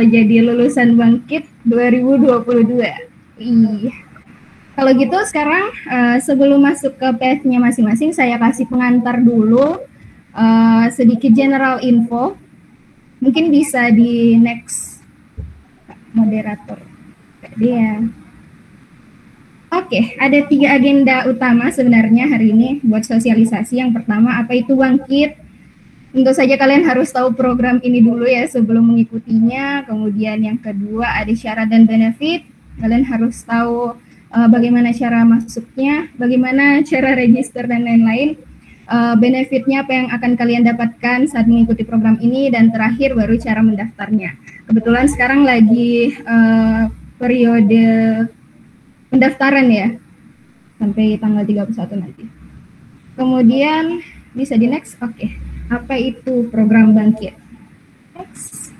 jadi lulusan Bangkit 2022. Iya. Kalau gitu sekarang sebelum masuk ke PF-nya masing-masing, saya kasih pengantar dulu sedikit general info. Mungkin bisa di next moderator. Dia. Oke, ada 3 agenda utama sebenarnya hari ini buat sosialisasi. Yang pertama, apa itu Bangkit? Tentu saja kalian harus tahu program ini dulu ya sebelum mengikutinya. Kemudian yang kedua, ada syarat dan benefit. Kalian harus tahu bagaimana cara masuknya, bagaimana cara register dan lain-lain, benefitnya apa yang akan kalian dapatkan saat mengikuti program ini, dan terakhir baru cara mendaftarnya. Kebetulan sekarang lagi periode pendaftaran ya, sampai tanggal 31 nanti. Kemudian bisa di next, oke. Apa itu program Bangkit? Next.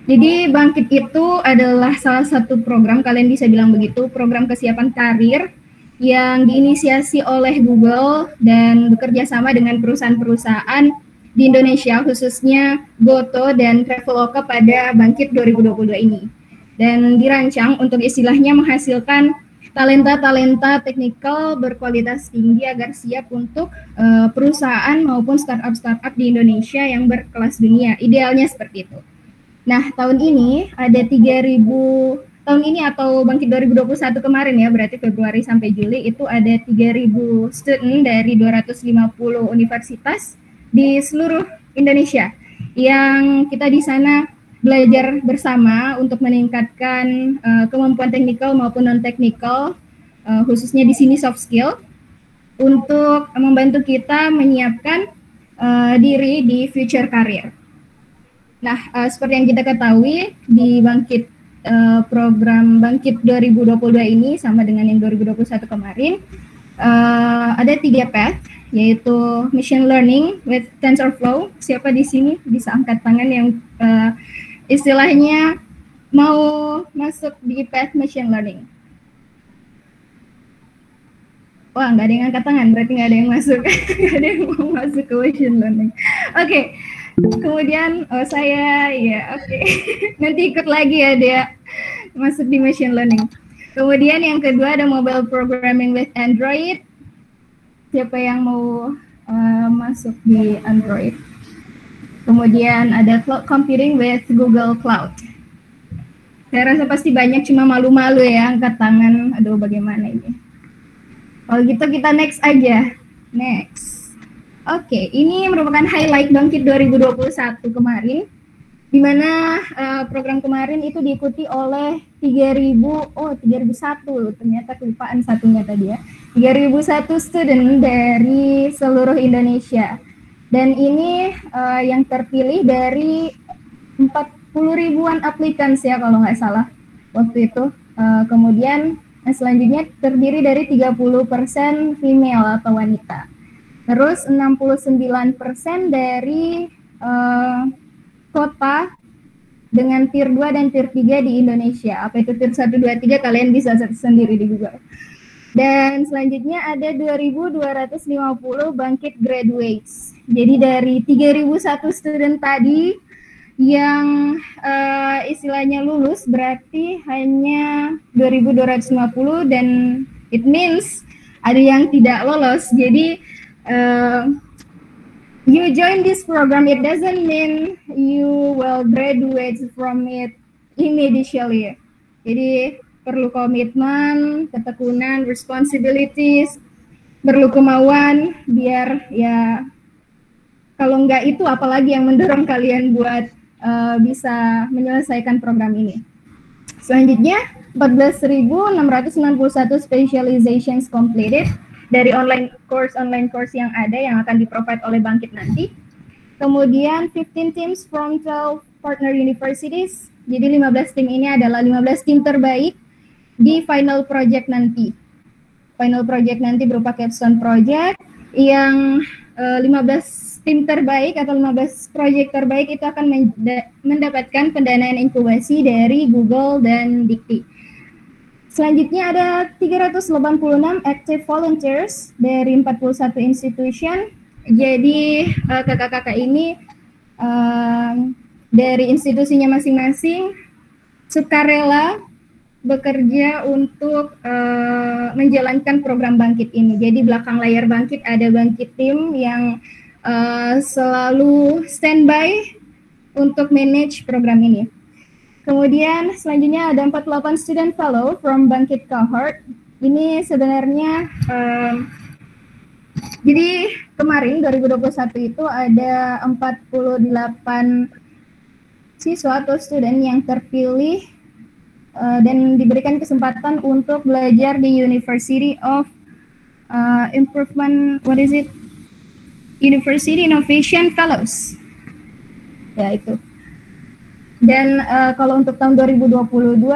Jadi Bangkit itu adalah salah satu program, kalian bisa bilang begitu, program kesiapan karir yang diinisiasi oleh Google dan bekerja sama dengan perusahaan-perusahaan di Indonesia, khususnya Goto dan Traveloka pada Bangkit 2022 ini. Dan dirancang untuk istilahnya menghasilkan talenta-talenta teknikal berkualitas tinggi agar siap untuk perusahaan maupun startup-startup di Indonesia yang berkelas dunia. Idealnya seperti itu. Nah, tahun ini ada 3.000, tahun ini atau Bangkit 2021 kemarin ya, berarti Februari sampai Juli, itu ada 3.000 student dari 250 universitas di seluruh Indonesia yang kita di sana belajar bersama untuk meningkatkan kemampuan teknikal maupun non-teknikal, khususnya di sini soft skill, untuk membantu kita menyiapkan diri di future career. Nah, seperti yang kita ketahui di Bangkit program Bangkit 2022 ini sama dengan yang 2021 kemarin, ada 3 path, yaitu machine learning with TensorFlow. Siapa di sini bisa angkat tangan yang istilahnya mau masuk di path machine learning? Wah, nggak ada yang angkat tangan, berarti nggak ada yang masuk. Nggak ada yang mau masuk ke machine learning. Oke. Kemudian saya ya oke. Nanti ikut lagi ya dia masuk di machine learning. Kemudian yang kedua ada mobile programming with Android. Siapa yang mau masuk di Android? Kemudian ada cloud computing with Google Cloud. Saya rasa pasti banyak, cuma malu-malu ya angkat tangan. Aduh, bagaimana ini? Kalau gitu kita next aja. Next. Oke, ini merupakan highlight Bangkit 2021 kemarin, di mana program kemarin itu diikuti oleh 3.001, ternyata kelupaan satunya tadi ya, 3.001 student dari seluruh Indonesia. Dan ini yang terpilih dari 40 ribuan applicants ya kalau nggak salah waktu itu. Kemudian selanjutnya terdiri dari 30% female atau wanita. Terus 69% dari kota dengan tier 2 dan tier 3 di Indonesia. Apa itu tier 1, 2, 3 kalian bisa sendiri di Google. Dan selanjutnya ada 2.250 Bangkit graduates. Jadi dari 3.001 student tadi yang istilahnya lulus berarti hanya 2.250, dan it means ada yang tidak lolos. Jadi you join this program, it doesn't mean you will graduate from it immediately. Jadi perlu komitmen, ketekunan, responsibilities, perlu kemauan, biar ya kalau enggak itu apalagi yang mendorong kalian buat bisa menyelesaikan program ini. Selanjutnya 14.691 specializations completed dari online course yang ada yang akan di-provide oleh Bangkit nanti. Kemudian 15 teams from 12 partner universities. Jadi 15 tim ini adalah 15 tim terbaik di final project nanti. Final project nanti berupa capstone project yang 15 tim terbaik atau 15 project terbaik itu akan mendapatkan pendanaan inkubasi dari Google dan Dikti. Selanjutnya ada 386 active volunteers dari 41 institution. Jadi kakak-kakak ini dari institusinya masing-masing sukarela bekerja untuk menjalankan program Bangkit ini. Jadi belakang layar Bangkit ada Bangkit tim yang selalu standby untuk manage program ini. Kemudian selanjutnya ada 48 student fellow from Bangkit cohort. Ini sebenarnya jadi kemarin 2021 itu ada 48 siswa atau student yang terpilih dan diberikan kesempatan untuk belajar di University of Improvement, University Innovation Fellows. Ya itu. Dan kalau untuk tahun 2022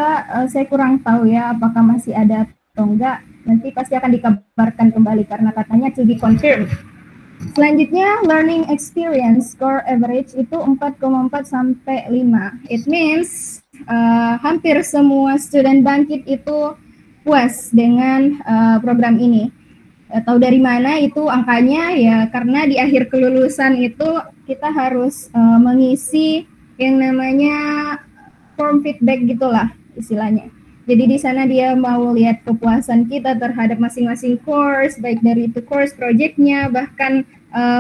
saya kurang tahu ya apakah masih ada atau enggak. Nanti pasti akan dikabarkan kembali karena katanya to be confirmed. Selanjutnya, learning experience score average itu 4,4 sampai 5. It means hampir semua student Bangkit itu puas dengan program ini. Tahu dari mana itu angkanya? Ya karena di akhir kelulusan itu kita harus mengisi yang namanya form feedback gitulah istilahnya. Jadi di sana dia mau lihat kepuasan kita terhadap masing-masing course, baik dari itu course, projectnya, bahkan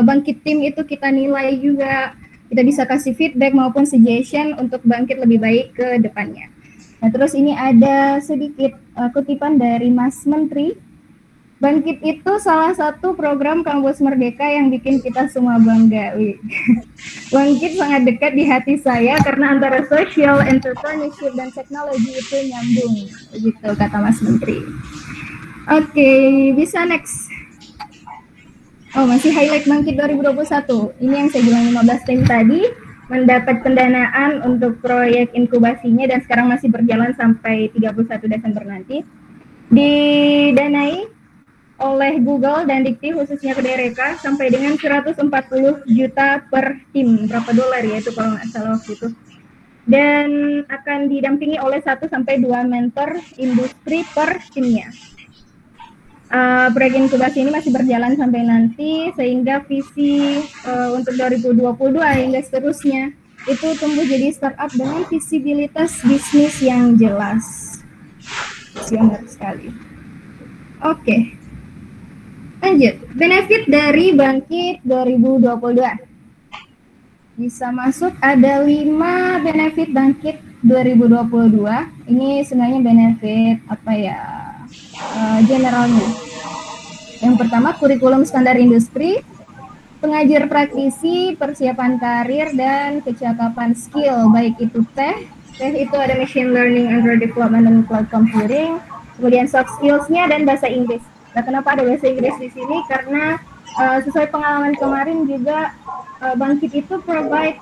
Bangkit tim itu kita nilai juga. Kita bisa kasih feedback maupun suggestion untuk Bangkit lebih baik ke depannya. Nah terus ini ada sedikit kutipan dari Mas Menteri. Bangkit itu salah satu program Kampus Merdeka yang bikin kita semua bangga. Bangkit sangat dekat di hati saya karena antara social, entrepreneurship, dan teknologi itu nyambung. Begitu kata Mas Menteri. Oke, bisa next. Oh, masih highlight Bangkit 2021. Ini yang saya bilang 15 tim tadi mendapat pendanaan untuk proyek inkubasinya dan sekarang masih berjalan sampai 31 Desember nanti. Didanai oleh Google dan Dikti khususnya ke DRK sampai dengan 140 juta per tim, berapa dolar ya itu kalau nggak salah waktu itu. Dan akan didampingi oleh 1 sampai 2 mentor industri per timnya. Proyek inkubasi ini masih berjalan sampai nanti sehingga visi untuk 2022 hingga seterusnya itu tumbuh jadi startup dengan visibilitas bisnis yang jelas. Siap sekali. Oke. Lanjut, benefit dari Bangkit 2022. Bisa masuk ada 5 benefit Bangkit 2022. Ini sebenarnya benefit apa ya? Generalnya. Yang pertama kurikulum standar industri, pengajar praktisi, persiapan karir dan kecakapan skill baik itu teh itu ada machine learning, Android development dan cloud computing, kemudian soft skills-nya dan bahasa Inggris. Nah, kenapa ada bahasa Inggris di sini? Karena sesuai pengalaman kemarin juga Bangkit itu provide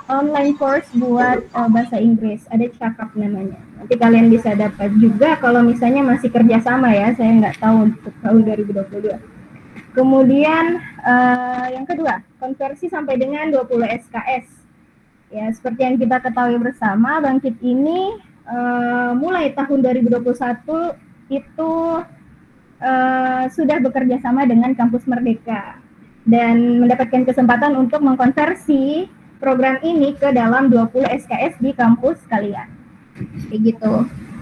online course buat bahasa Inggris. Ada Cakap namanya. Nanti kalian bisa dapat juga kalau misalnya masih kerjasama ya. Saya nggak tahu untuk tahun 2022. Kemudian yang kedua, konversi sampai dengan 20 SKS. Ya, seperti yang kita ketahui bersama, Bangkit ini mulai tahun 2021 itu sudah bekerja sama dengan Kampus Merdeka dan mendapatkan kesempatan untuk mengkonversi program ini ke dalam 20 SKS di kampus kalian. Kayak gitu.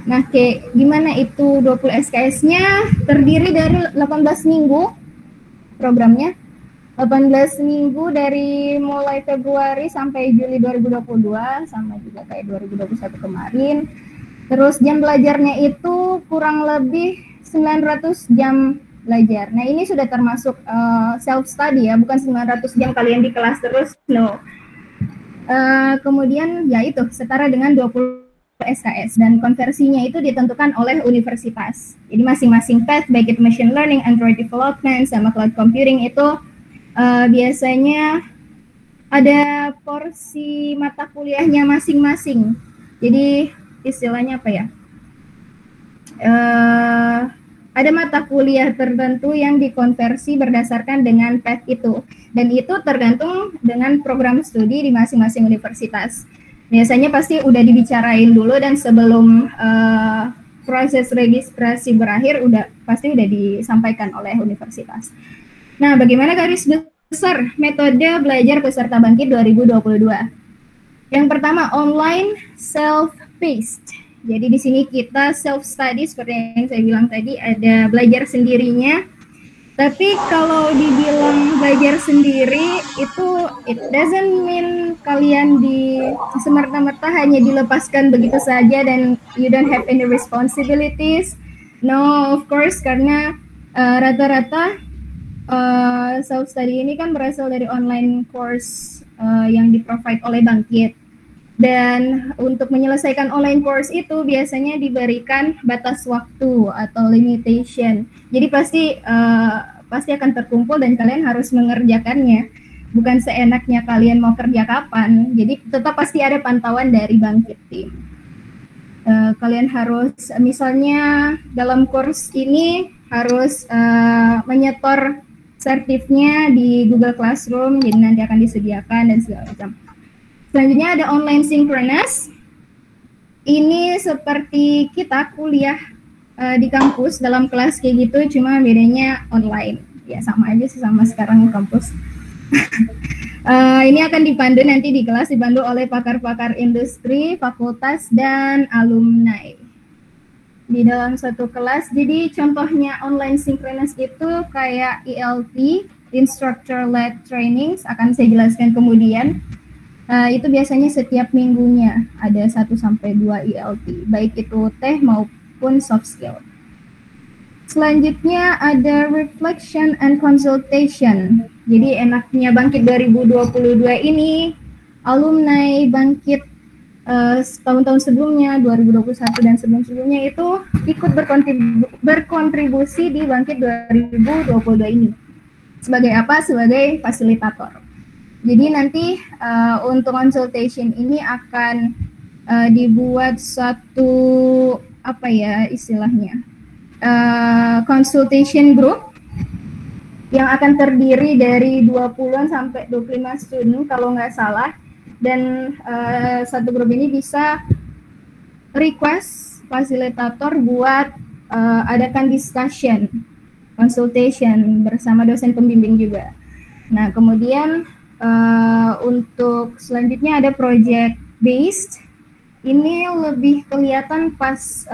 Nah, kayak gimana itu 20 SKS-nya? Terdiri dari 18 minggu programnya. 18 minggu dari mulai Februari sampai Juli 2022, sama juga kayak 2021 kemarin. Terus jam belajarnya itu kurang lebih 900 jam belajar. Nah, ini sudah termasuk self study ya, bukan 900 jam kalian di kelas terus, no. Kemudian ya itu setara dengan 20 SKS dan konversinya itu ditentukan oleh universitas. Jadi masing-masing path baik itu machine learning, Android development sama cloud computing itu biasanya ada porsi mata kuliahnya masing-masing. Jadi istilahnya apa ya? Ada mata kuliah tertentu yang dikonversi berdasarkan dengan path itu, dan itu tergantung dengan program studi di masing-masing universitas. Biasanya pasti udah dibicarain dulu dan sebelum proses registrasi berakhir pasti udah disampaikan oleh universitas. Nah, bagaimana garis besar metode belajar peserta Bangkit 2022? Yang pertama, online self-paced. Jadi di sini kita self-study seperti yang saya bilang tadi, ada belajar sendirinya. Tapi kalau dibilang belajar sendiri itu it doesn't mean kalian di semerta-merta hanya dilepaskan begitu saja dan you don't have any responsibilities. No, of course, karena rata-rata self-study ini kan berasal dari online course yang di-provide oleh Bangkit. Dan untuk menyelesaikan online course itu biasanya diberikan batas waktu atau limitation. Jadi pasti akan terkumpul dan kalian harus mengerjakannya. Bukan seenaknya kalian mau kerja kapan. Jadi tetap pasti ada pantauan dari Bangkit Team. Kalian harus misalnya dalam course ini harus menyetor sertifnya di Google Classroom, jadi nanti akan disediakan dan segala macam. Selanjutnya ada online synchronous. Ini seperti kita kuliah di kampus dalam kelas kayak gitu, cuma bedanya online. Ya sama aja sih sama sekarang kampus. Ini akan dipandu nanti di kelas, dipandu oleh pakar-pakar industri, fakultas, dan alumni. Di dalam satu kelas, jadi contohnya online synchronous itu kayak ELT, Instructor Led Trainings, akan saya jelaskan kemudian. Itu biasanya setiap minggunya ada 1-2 ELT, baik itu teh maupun soft skill. Selanjutnya ada reflection and consultation. Jadi enaknya Bangkit 2022 ini, alumni Bangkit tahun-tahun sebelumnya, 2021 dan sebelum-sebelumnya itu ikut berkontribusi di Bangkit 2022 ini. Sebagai apa? Sebagai fasilitator. Jadi nanti untuk consultation ini akan dibuat satu apa ya istilahnya consultation group yang akan terdiri dari 20-an sampai 25 student kalau nggak salah, dan satu grup ini bisa request fasilitator buat adakan discussion consultation bersama dosen pembimbing juga. Nah kemudian untuk selanjutnya ada project based. Ini lebih kelihatan pas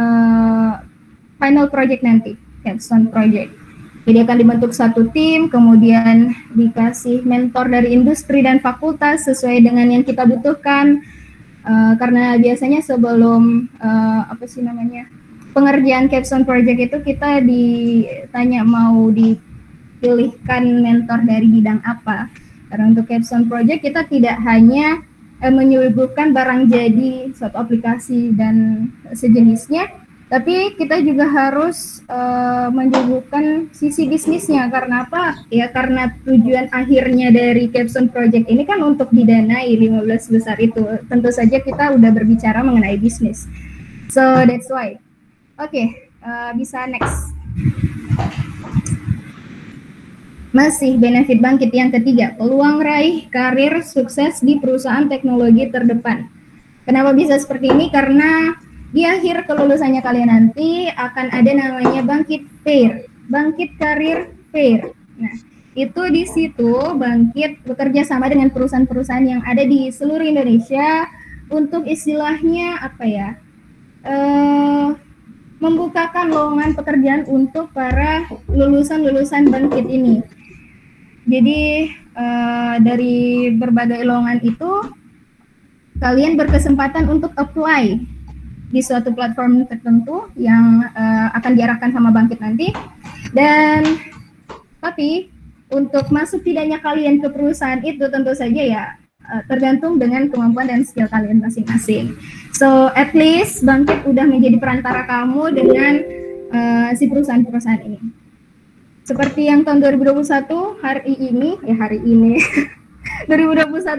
final project nanti, capstone project. Jadi akan dibentuk satu tim, kemudian dikasih mentor dari industri dan fakultas sesuai dengan yang kita butuhkan. Karena biasanya sebelum pengerjaan capstone project itu kita ditanya mau dipilihkan mentor dari bidang apa. Karena untuk capstone project kita tidak hanya menyuguhkan barang jadi suatu aplikasi dan sejenisnya, tapi kita juga harus menyuguhkan sisi bisnisnya. Karena apa? Ya karena tujuan akhirnya dari capstone project ini kan untuk didanai 15 besar itu. Tentu saja kita udah berbicara mengenai bisnis. So that's why. Oke, bisa next. Masih benefit Bangkit yang ketiga, peluang raih karir sukses di perusahaan teknologi terdepan. Kenapa bisa seperti ini? Karena di akhir kelulusannya kalian nanti akan ada namanya Bangkit Fair, Bangkit Career Fair. Nah, itu di situ Bangkit bekerja sama dengan perusahaan-perusahaan yang ada di seluruh Indonesia untuk istilahnya apa ya? Membukakan lowongan pekerjaan untuk para lulusan-lulusan Bangkit ini. Jadi dari berbagai lowongan itu kalian berkesempatan untuk apply di suatu platform tertentu yang akan diarahkan sama Bangkit nanti. Dan tapi untuk masuk tidaknya kalian ke perusahaan itu tentu saja ya tergantung dengan kemampuan dan skill kalian masing-masing. So at least Bangkit udah menjadi perantara kamu dengan si perusahaan-perusahaan ini. Seperti yang tahun 2021 hari ini 2021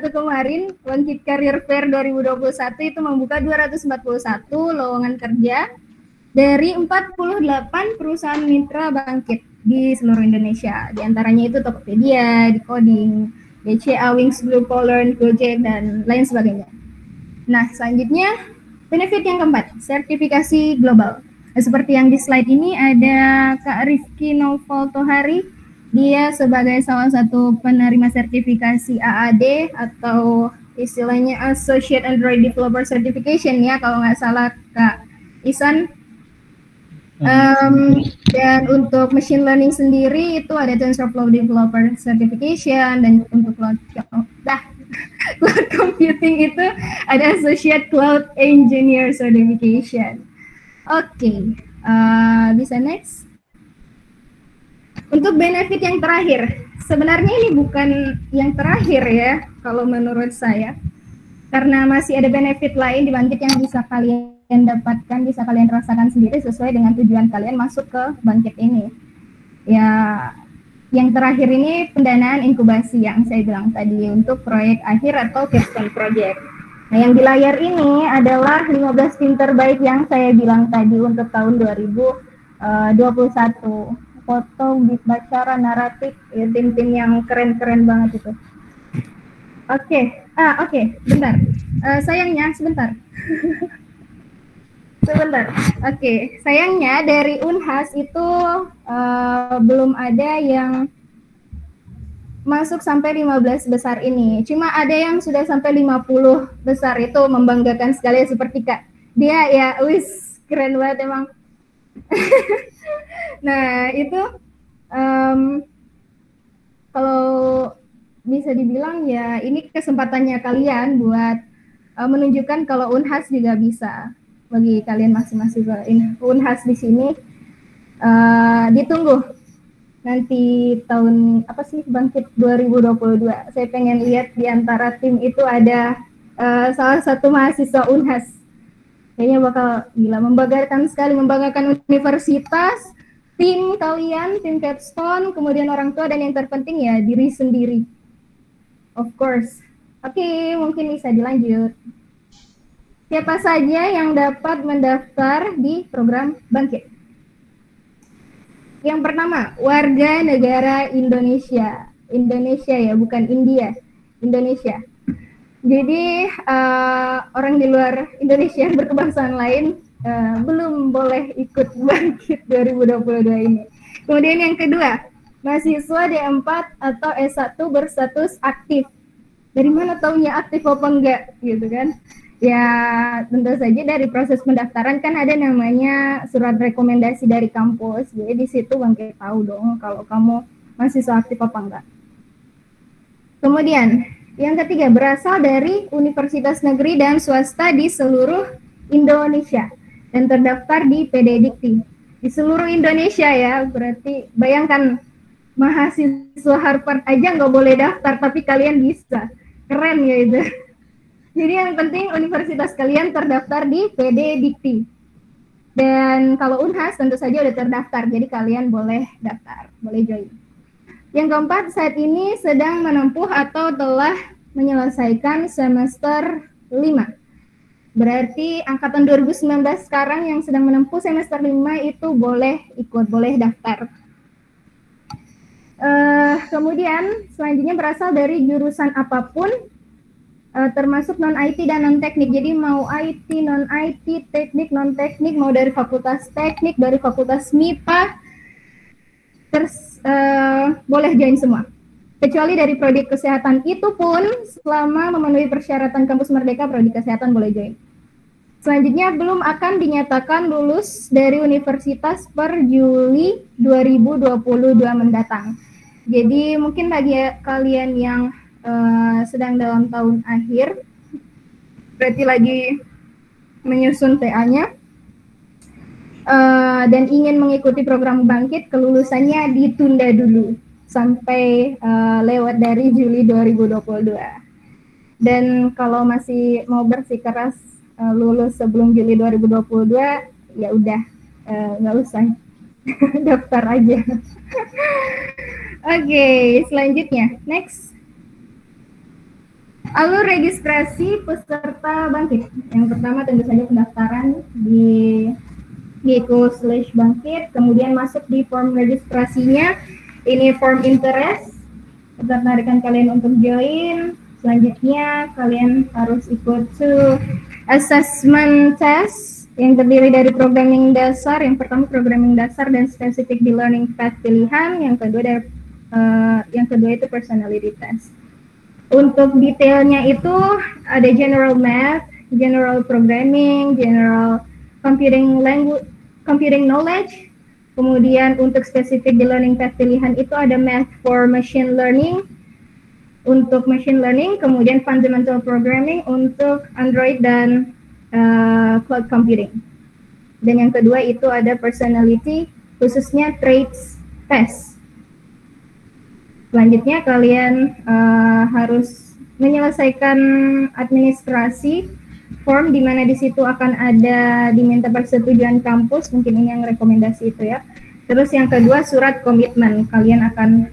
kemarin Bangkit Career Fair 2021 itu membuka 241 lowongan kerja dari 48 perusahaan mitra Bangkit di seluruh Indonesia. Di antaranya itu Tokopedia, Decoding, BCA, Wings, Blue Collar, Gojek, dan lain sebagainya. Nah, selanjutnya benefit yang keempat, sertifikasi global. Nah, seperti yang di slide ini ada Kak Rifki Noval Tohari. Dia sebagai salah satu penerima sertifikasi AAD atau istilahnya Associate Android Developer Certification ya, kalau nggak salah Kak Isan. Dan untuk machine learning sendiri itu ada TensorFlow Developer Certification, dan untuk cloud computing itu ada Associate Cloud Engineer Certification. Oke, bisa next. Untuk benefit yang terakhir, sebenarnya ini bukan yang terakhir ya, kalau menurut saya, karena masih ada benefit lain di Bangkit yang bisa kalian dapatkan, bisa kalian rasakan sendiri sesuai dengan tujuan kalian masuk ke Bangkit ini. Ya, yang terakhir ini pendanaan inkubasi yang saya bilang tadi untuk proyek akhir atau capstone project. Nah, yang di layar ini adalah 15 tim terbaik yang saya bilang tadi untuk tahun 2021. Foto, bicara, naratif, ya, tim-tim yang keren-keren banget itu. Oke, bentar. Sayangnya, sebentar. Oke, sayangnya dari Unhas itu belum ada yang masuk sampai 15 besar ini. Cuma ada yang sudah sampai 50 besar, itu membanggakan sekali seperti Kak. Dia ya, wis, keren banget emang. Nah, itu kalau bisa dibilang ya ini kesempatannya kalian buat menunjukkan kalau Unhas juga bisa. Bagi kalian masing-masing Unhas di sini ditunggu nanti tahun apa sih Bangkit 2022. Saya pengen lihat di antara tim itu ada salah satu mahasiswa Unhas. Kayaknya bakal gila, membanggakan sekali, membanggakan universitas, tim kalian, tim capstone, kemudian orang tua, dan yang terpenting ya diri sendiri. Of course. Oke, mungkin bisa dilanjut. Siapa saja yang dapat mendaftar di program Bangkit? Yang pertama, warga negara Indonesia. Indonesia ya, bukan India. Indonesia. Jadi orang di luar Indonesia yang berkebangsaan lain belum boleh ikut Bangkit 2022 ini. Kemudian yang kedua, mahasiswa D4 atau S1 berstatus aktif. Dari mana taunya aktif apa enggak gitu kan? Ya tentu saja dari proses pendaftaran kan ada namanya surat rekomendasi dari kampus. Jadi di situ Bangkit tahu dong kalau kamu mahasiswa aktif apa enggak. Kemudian yang ketiga, berasal dari universitas negeri dan swasta di seluruh Indonesia dan terdaftar di PD Dikti. Di seluruh Indonesia ya, berarti bayangkan mahasiswa Harvard aja nggak boleh daftar, tapi kalian bisa. Keren ya itu. Jadi yang penting universitas kalian terdaftar di PD Dikti. Dan kalau Unhas tentu saja udah terdaftar, jadi kalian boleh daftar, boleh join. Yang keempat, saat ini sedang menempuh atau telah menyelesaikan semester 5. Berarti angkatan 2019 sekarang yang sedang menempuh semester 5 itu boleh ikut, boleh daftar. Kemudian selanjutnya berasal dari jurusan apapun, termasuk non-IT dan non-teknik. Jadi mau IT, non-IT, teknik, non-teknik, mau dari fakultas teknik, dari fakultas MIPA, boleh join semua. Kecuali dari prodi kesehatan, itu pun selama memenuhi persyaratan kampus Merdeka, prodi kesehatan boleh join. Selanjutnya belum akan dinyatakan lulus dari universitas per Juli 2022 mendatang. Jadi mungkin bagi kalian yang sedang dalam tahun akhir, berarti lagi menyusun TA-nya, dan ingin mengikuti program Bangkit, kelulusannya ditunda dulu sampai lewat dari Juli 2022. Dan kalau masih mau bersikeras lulus sebelum Juli 2022, ya udah nggak usah daftar aja. Oke, selanjutnya next. Alur registrasi peserta Bangkit. Yang pertama tentu saja pendaftaran di Geko/Bangkit, kemudian masuk di form registrasinya. Ini form interest, ketertarikan kalian untuk join. Selanjutnya kalian harus ikut assessment test yang terdiri dari programming dasar. Yang pertama programming dasar dan spesifik di learning path pilihan. Yang kedua itu personality test. Untuk detailnya itu ada general math, general programming, general computing language, computing knowledge. Kemudian untuk spesifik di learning path pilihan itu ada math for machine learning untuk machine learning, kemudian fundamental programming untuk Android dan cloud computing. Dan yang kedua itu ada personality, khususnya traits test. Selanjutnya kalian harus menyelesaikan administrasi form, di mana di situ akan ada diminta persetujuan kampus, mungkin ini yang rekomendasi itu ya. Terus yang kedua surat komitmen, kalian akan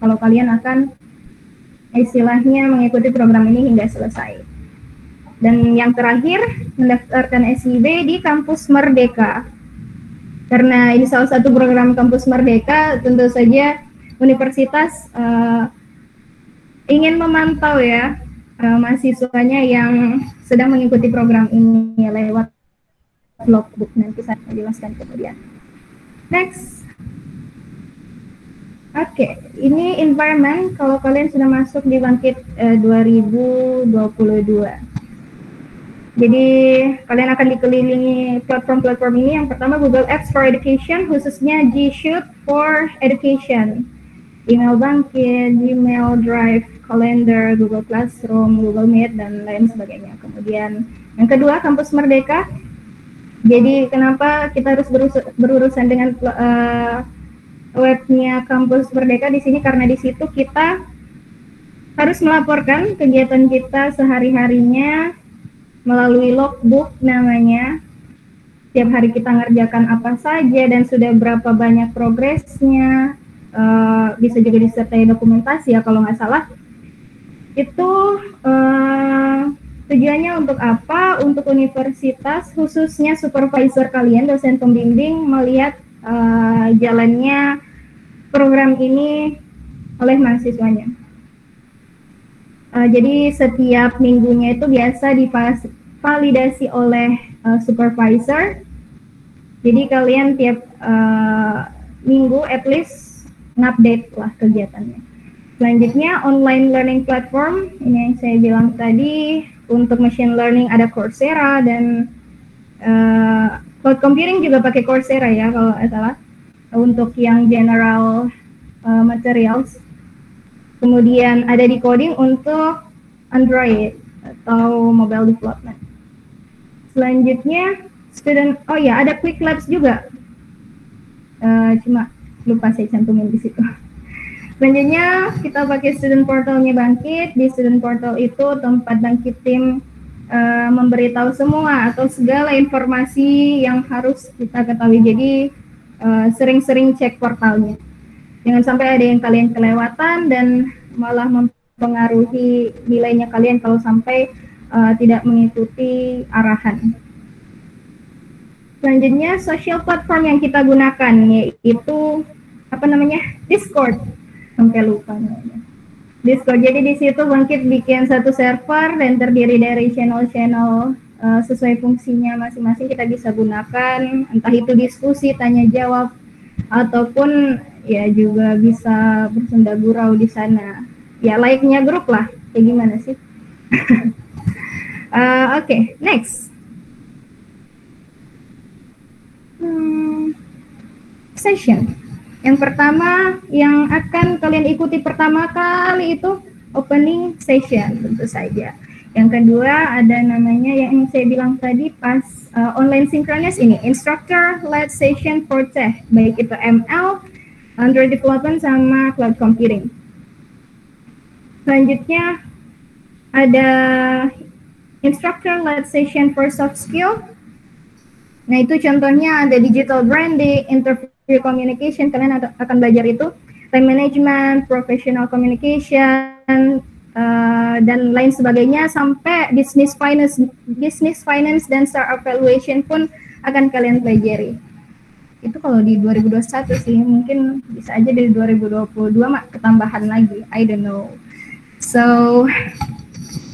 kalau kalian akan istilahnya mengikuti program ini hingga selesai. Dan yang terakhir mendaftarkan SIB di kampus Merdeka. Karena ini salah satu program kampus Merdeka, tentu saja universitas ingin memantau ya mahasiswanya yang sedang mengikuti program ini lewat logbook, nanti saya jelaskan kemudian. Next. Oke, ini environment kalau kalian sudah masuk di Bangkit 2022. Jadi kalian akan dikelilingi platform-platform ini. Yang pertama Google Apps for Education, khususnya G Suite for Education. Email Bangkit, Gmail, Drive, Calendar, Google Classroom, Google Meet, dan lain sebagainya. Kemudian yang kedua, Kampus Merdeka. Jadi kenapa kita harus berurusan dengan webnya Kampus Merdeka di sini? Karena di situ kita harus melaporkan kegiatan kita sehari-harinya melalui logbook namanya. Tiap hari kita ngerjakan apa saja dan sudah berapa banyak progresnya. Bisa juga disertai dokumentasi ya kalau nggak salah. Itu tujuannya untuk apa? Untuk universitas, khususnya supervisor kalian, dosen pembimbing, melihat jalannya program ini oleh mahasiswanya. Jadi setiap minggunya itu biasa divalidasi oleh supervisor. Jadi kalian tiap minggu at least ngupdate lah kegiatannya. Selanjutnya online learning platform, ini yang saya bilang tadi. Untuk machine learning ada Coursera dan cloud computing juga pakai Coursera ya kalau nggak salah. Untuk yang general materials. Kemudian ada decoding untuk Android atau mobile development. Selanjutnya student, oh ya ada Quick Labs juga. Cuma lupa saya cantumin di situ. Selanjutnya kita pakai student portalnya Bangkit. Di student portal itu tempat Bangkit tim memberitahu semua atau segala informasi yang harus kita ketahui. Jadi sering-sering cek portalnya. Jangan sampai ada yang kalian kelewatan dan malah mempengaruhi nilainya kalian kalau sampai tidak mengikuti arahan. Selanjutnya social platform yang kita gunakan yaitu apa namanya? Discord. Sampai lupa namanya. Discord. Jadi di situ Bangkit bikin satu server dan terdiri dari channel-channel sesuai fungsinya masing-masing kita bisa gunakan, entah itu diskusi, tanya jawab, ataupun ya juga bisa bersenda gurau di sana. Ya layaknya grup lah, kayak gimana sih? Oke, next. Session. Yang pertama yang akan kalian ikuti pertama kali itu opening session tentu saja. Yang kedua ada namanya yang saya bilang tadi pas online synchronous ini, instructor led session for tech, baik itu ML, Android development sama cloud computing. Selanjutnya ada instructor led session for soft skill. Nah itu contohnya ada digital branding, interview communication, kalian akan belajar itu, time management, professional communication, dan lain sebagainya, sampai business finance dan startup valuation pun akan kalian pelajari. Itu kalau di 2021 sih, mungkin bisa aja dari 2022 ketambahan lagi, I don't know. So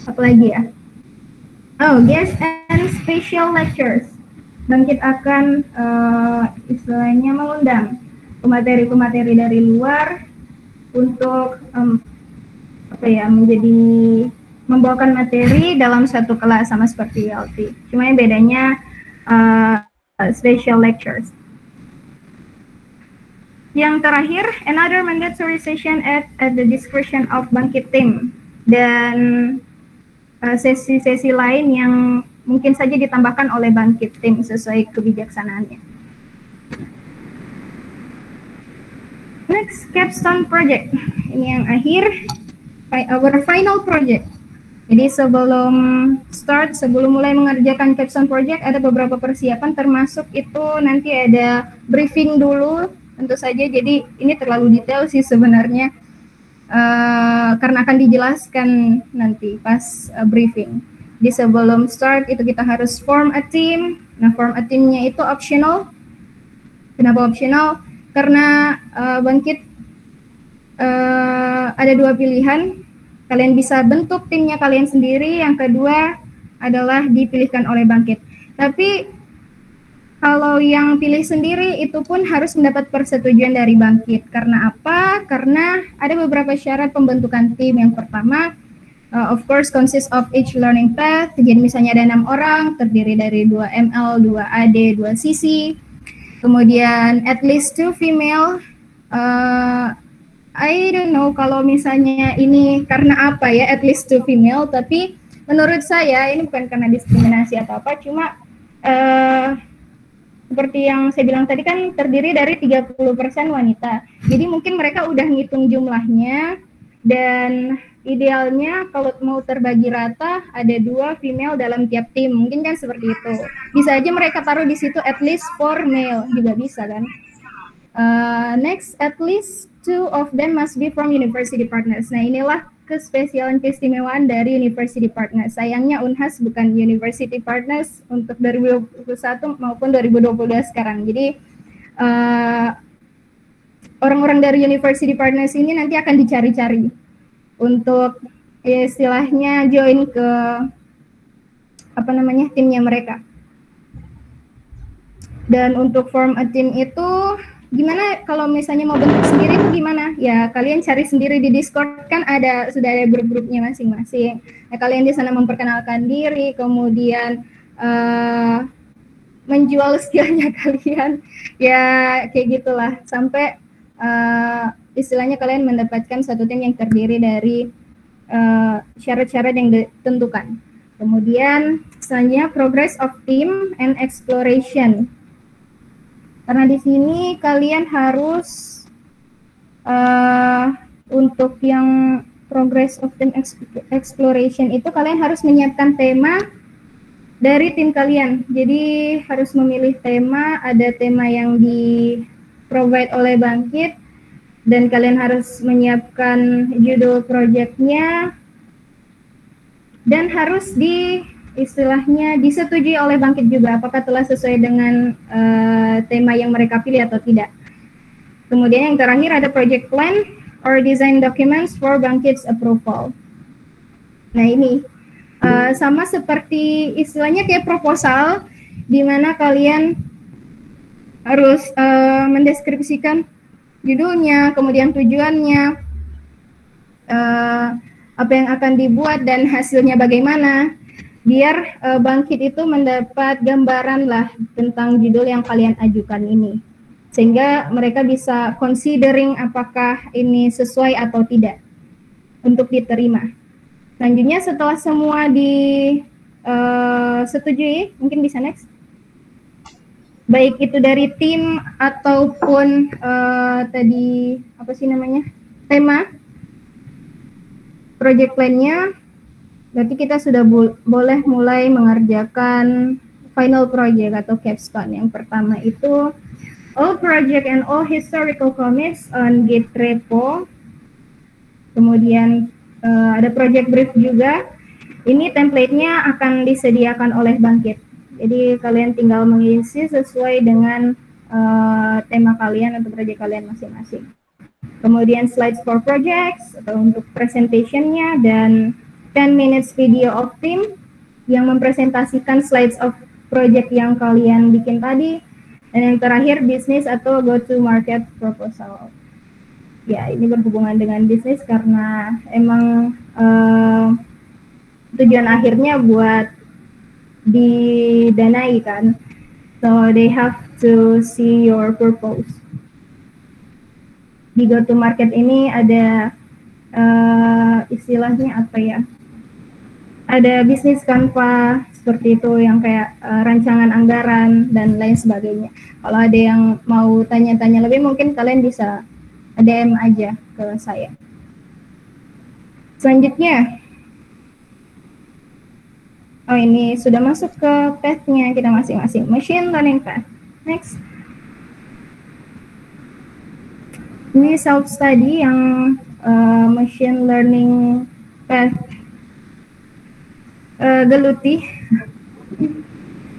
apa lagi ya? Oh, guest and special lectures. Bangkit akan istilahnya mengundang pemateri-pemateri dari luar untuk apa ya, menjadi membawakan materi dalam satu kelas sama seperti WLT. Cuma yang bedanya special lectures. Yang terakhir, another mandatory session at the discretion of Bangkit team, dan sesi-sesi lain yang mungkin saja ditambahkan oleh Bangkit team sesuai kebijaksanaannya. Next, capstone project. Ini yang akhir, our final project. Jadi sebelum mulai mengerjakan capstone project, ada beberapa persiapan, termasuk itu nanti ada briefing dulu, tentu saja. Jadi ini terlalu detail sih sebenarnya, karena akan dijelaskan nanti pas briefing. Di sebelum start itu kita harus form a team. Nah, form a teamnya itu optional. Kenapa optional? Karena Bangkit ada dua pilihan. Kalian bisa bentuk timnya kalian sendiri. Yang kedua adalah dipilihkan oleh Bangkit. Tapi kalau yang pilih sendiri itu pun harus mendapat persetujuan dari Bangkit. Karena apa? Karena ada beberapa syarat pembentukan tim. Yang pertama, of course, consist of each learning path. Jadi misalnya ada 6 orang, terdiri dari 2 ML, 2 AD, 2 CC. Kemudian at least 2 female. I don't know kalau misalnya ini karena apa ya, at least 2 female, tapi menurut saya ini bukan karena diskriminasi atau apa, cuma seperti yang saya bilang tadi kan terdiri dari 30% wanita. Jadi mungkin mereka udah ngitung jumlahnya, dan idealnya kalau mau terbagi rata ada 2 female dalam tiap tim, mungkin kan seperti itu. Bisa aja mereka taruh di situ at least 4 male, juga bisa kan. Next, at least 2 of them must be from university partners. Nah, inilah kespesialan keistimewaan dari university partners. Sayangnya Unhas bukan university partners untuk 2021 maupun 2022 sekarang. Jadi orang-orang dari university partners ini nanti akan dicari-cari untuk ya, istilahnya join ke timnya mereka. Dan untuk form a team itu gimana kalau misalnya mau bentuk sendiri itu gimana? Ya kalian cari sendiri di Discord, kan sudah ada grup-grupnya masing-masing. Nah, kalian di sana memperkenalkan diri, kemudian menjual skillnya kalian, ya kayak gitulah, sampai istilahnya kalian mendapatkan satu tim yang terdiri dari syarat-syarat yang ditentukan. Kemudian selanjutnya progress of team and exploration. Karena di sini kalian harus untuk yang progress of team exploration itu kalian harus menyiapkan tema dari tim kalian. Jadi harus memilih tema, ada tema yang di provide oleh Bangkit, dan kalian harus menyiapkan judul projectnya, dan harus istilahnya disetujui oleh Bangkit juga apakah telah sesuai dengan tema yang mereka pilih atau tidak. Kemudian yang terakhir ada project plan or design documents for Bangkit's approval. Nah ini sama seperti istilahnya kayak proposal, di mana kalian harus mendeskripsikan judulnya, kemudian tujuannya, apa yang akan dibuat dan hasilnya bagaimana, biar Bangkit itu mendapat gambaran lah tentang judul yang kalian ajukan ini, sehingga mereka bisa considering apakah ini sesuai atau tidak untuk diterima. Selanjutnya setelah semua disetujui, mungkin bisa next, baik itu dari tim ataupun tadi tema project plan-nya, berarti kita sudah boleh mulai mengerjakan final project atau capstone. Yang pertama itu all project and all historical commits on Git repo. Kemudian ada project brief juga. Ini template-nya akan disediakan oleh Bangkit. Jadi kalian tinggal mengisi sesuai dengan tema kalian atau project kalian masing-masing. Kemudian slides for projects atau untuk presentation-nya, dan 10 minutes video of team yang mempresentasikan slides of project yang kalian bikin tadi. Dan yang terakhir business atau go to market proposal. Ya, ini berhubungan dengan bisnis karena emang tujuan akhirnya buat didanai kan. So they have to see your purpose. Di go to market ini ada istilahnya apa ya? Ada bisnis kanva seperti itu yang kayak rancangan anggaran dan lain sebagainya. Kalau ada yang mau tanya-tanya lebih, mungkin kalian bisa DM aja ke saya. Selanjutnya, oh ini sudah masuk ke path-nya kita masing-masing, machine learning path. Next. Ini self-study yang machine learning path geluti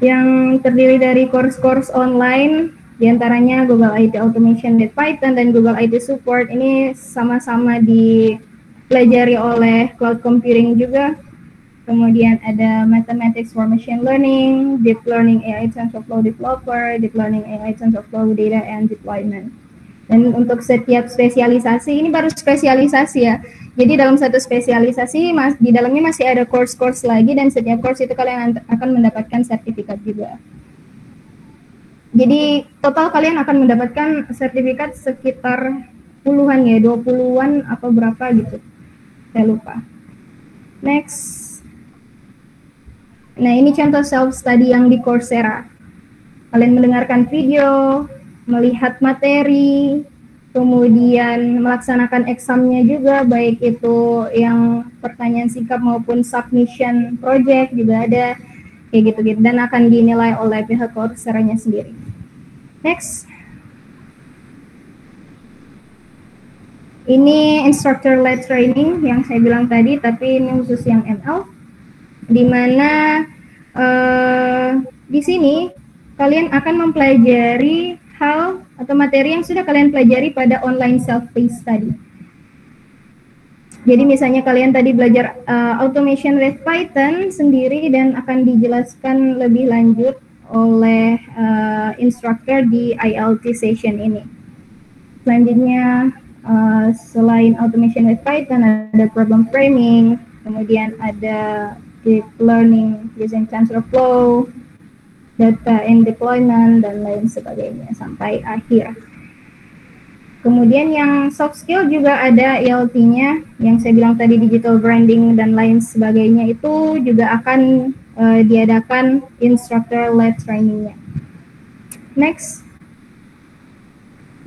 yang terdiri dari course-course online, diantaranya Google IT Automation with Python dan Google IT Support. Ini sama-sama dipelajari oleh cloud computing juga. Kemudian ada Mathematics for Machine Learning, Deep Learning AI TensorFlow Developer, Deep Learning AI TensorFlow Data and Deployment. Dan untuk setiap spesialisasi, ini baru spesialisasi ya. Jadi dalam satu spesialisasi, di dalamnya masih ada course-course lagi, dan setiap course itu kalian akan mendapatkan sertifikat juga. Jadi total kalian akan mendapatkan sertifikat sekitar puluhan ya, 20-an atau berapa gitu. Saya lupa. Next. Nah, ini contoh self-study yang di Coursera. Kalian mendengarkan video, melihat materi, kemudian melaksanakan examnya juga, baik itu yang pertanyaan sikap maupun submission project juga ada, kayak gitu-gitu, dan akan dinilai oleh pihak Coursera-nya sendiri. Next. Ini instructor-led training yang saya bilang tadi, tapi ini khusus yang ML, di mana di sini kalian akan mempelajari hal atau materi yang sudah kalian pelajari pada online self-paced study. Jadi misalnya kalian tadi belajar automation with Python sendiri dan akan dijelaskan lebih lanjut oleh instructor di ILT session ini. Selanjutnya, selain automation with Python, ada problem framing, kemudian ada deep learning using TensorFlow, data and deployment, dan lain sebagainya sampai akhir. Kemudian yang soft skill juga ada ELT-nya, yang saya bilang tadi digital branding dan lain sebagainya, itu juga akan diadakan instructor-led training-nya. Next.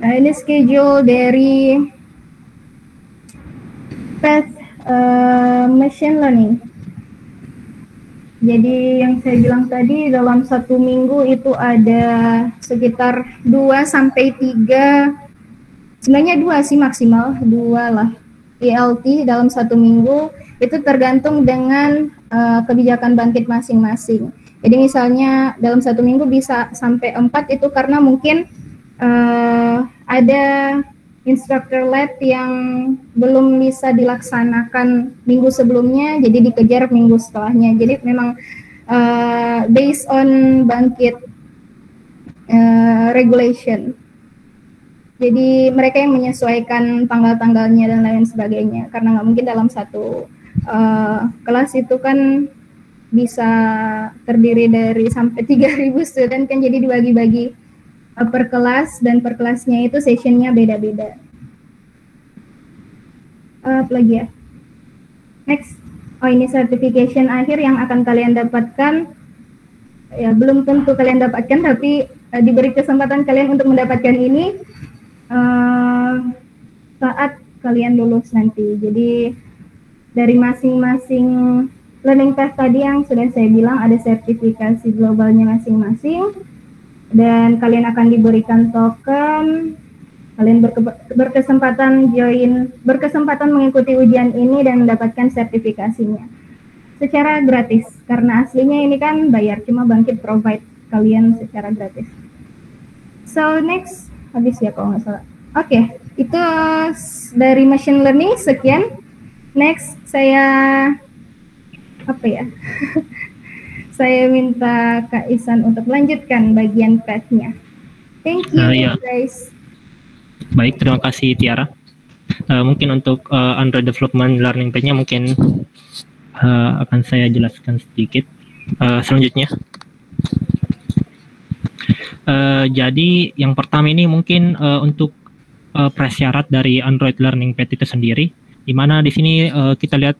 Nah, ini schedule dari path machine learning. Jadi yang saya bilang tadi, dalam 1 minggu itu ada sekitar 2 sampai 3, sebenarnya 2 sih maksimal, 2 lah, ELT dalam 1 minggu, itu tergantung dengan kebijakan bangkit masing-masing. Jadi misalnya dalam 1 minggu bisa sampai 4, itu karena mungkin ada instructor lab yang belum bisa dilaksanakan minggu sebelumnya, jadi dikejar minggu setelahnya. Jadi memang based on bangkit regulation. Jadi mereka yang menyesuaikan tanggal-tanggalnya dan lain sebagainya, karena nggak mungkin dalam satu kelas itu kan bisa terdiri dari sampai 3.000 student kan, jadi dibagi-bagi per kelas, dan per kelasnya itu sessionnya beda-beda. Lagi ya. Next. Oh, ini certification akhir yang akan kalian dapatkan. Ya, belum tentu kalian dapatkan, tapi diberi kesempatan kalian untuk mendapatkan ini saat kalian lulus nanti. Jadi dari masing-masing learning path tadi yang sudah saya bilang, ada sertifikasi globalnya masing-masing, dan kalian akan diberikan token. Kalian berkesempatan mengikuti ujian ini dan mendapatkan sertifikasinya secara gratis, karena aslinya ini kan bayar, cuma Bangkit provide kalian secara gratis. So next, habis ya kalau nggak salah. Oke, itu dari machine learning sekian. Next, saya apa ya? Saya minta Kak Ihsan untuk melanjutkan bagian path-nya. Thank you, ya. guys. Baik, terima kasih Tiara. Mungkin untuk Android Development Learning Pad-nya mungkin akan saya jelaskan sedikit selanjutnya. Jadi yang pertama ini mungkin untuk prasyarat dari Android Learning Pad itu sendiri, di mana di sini kita lihat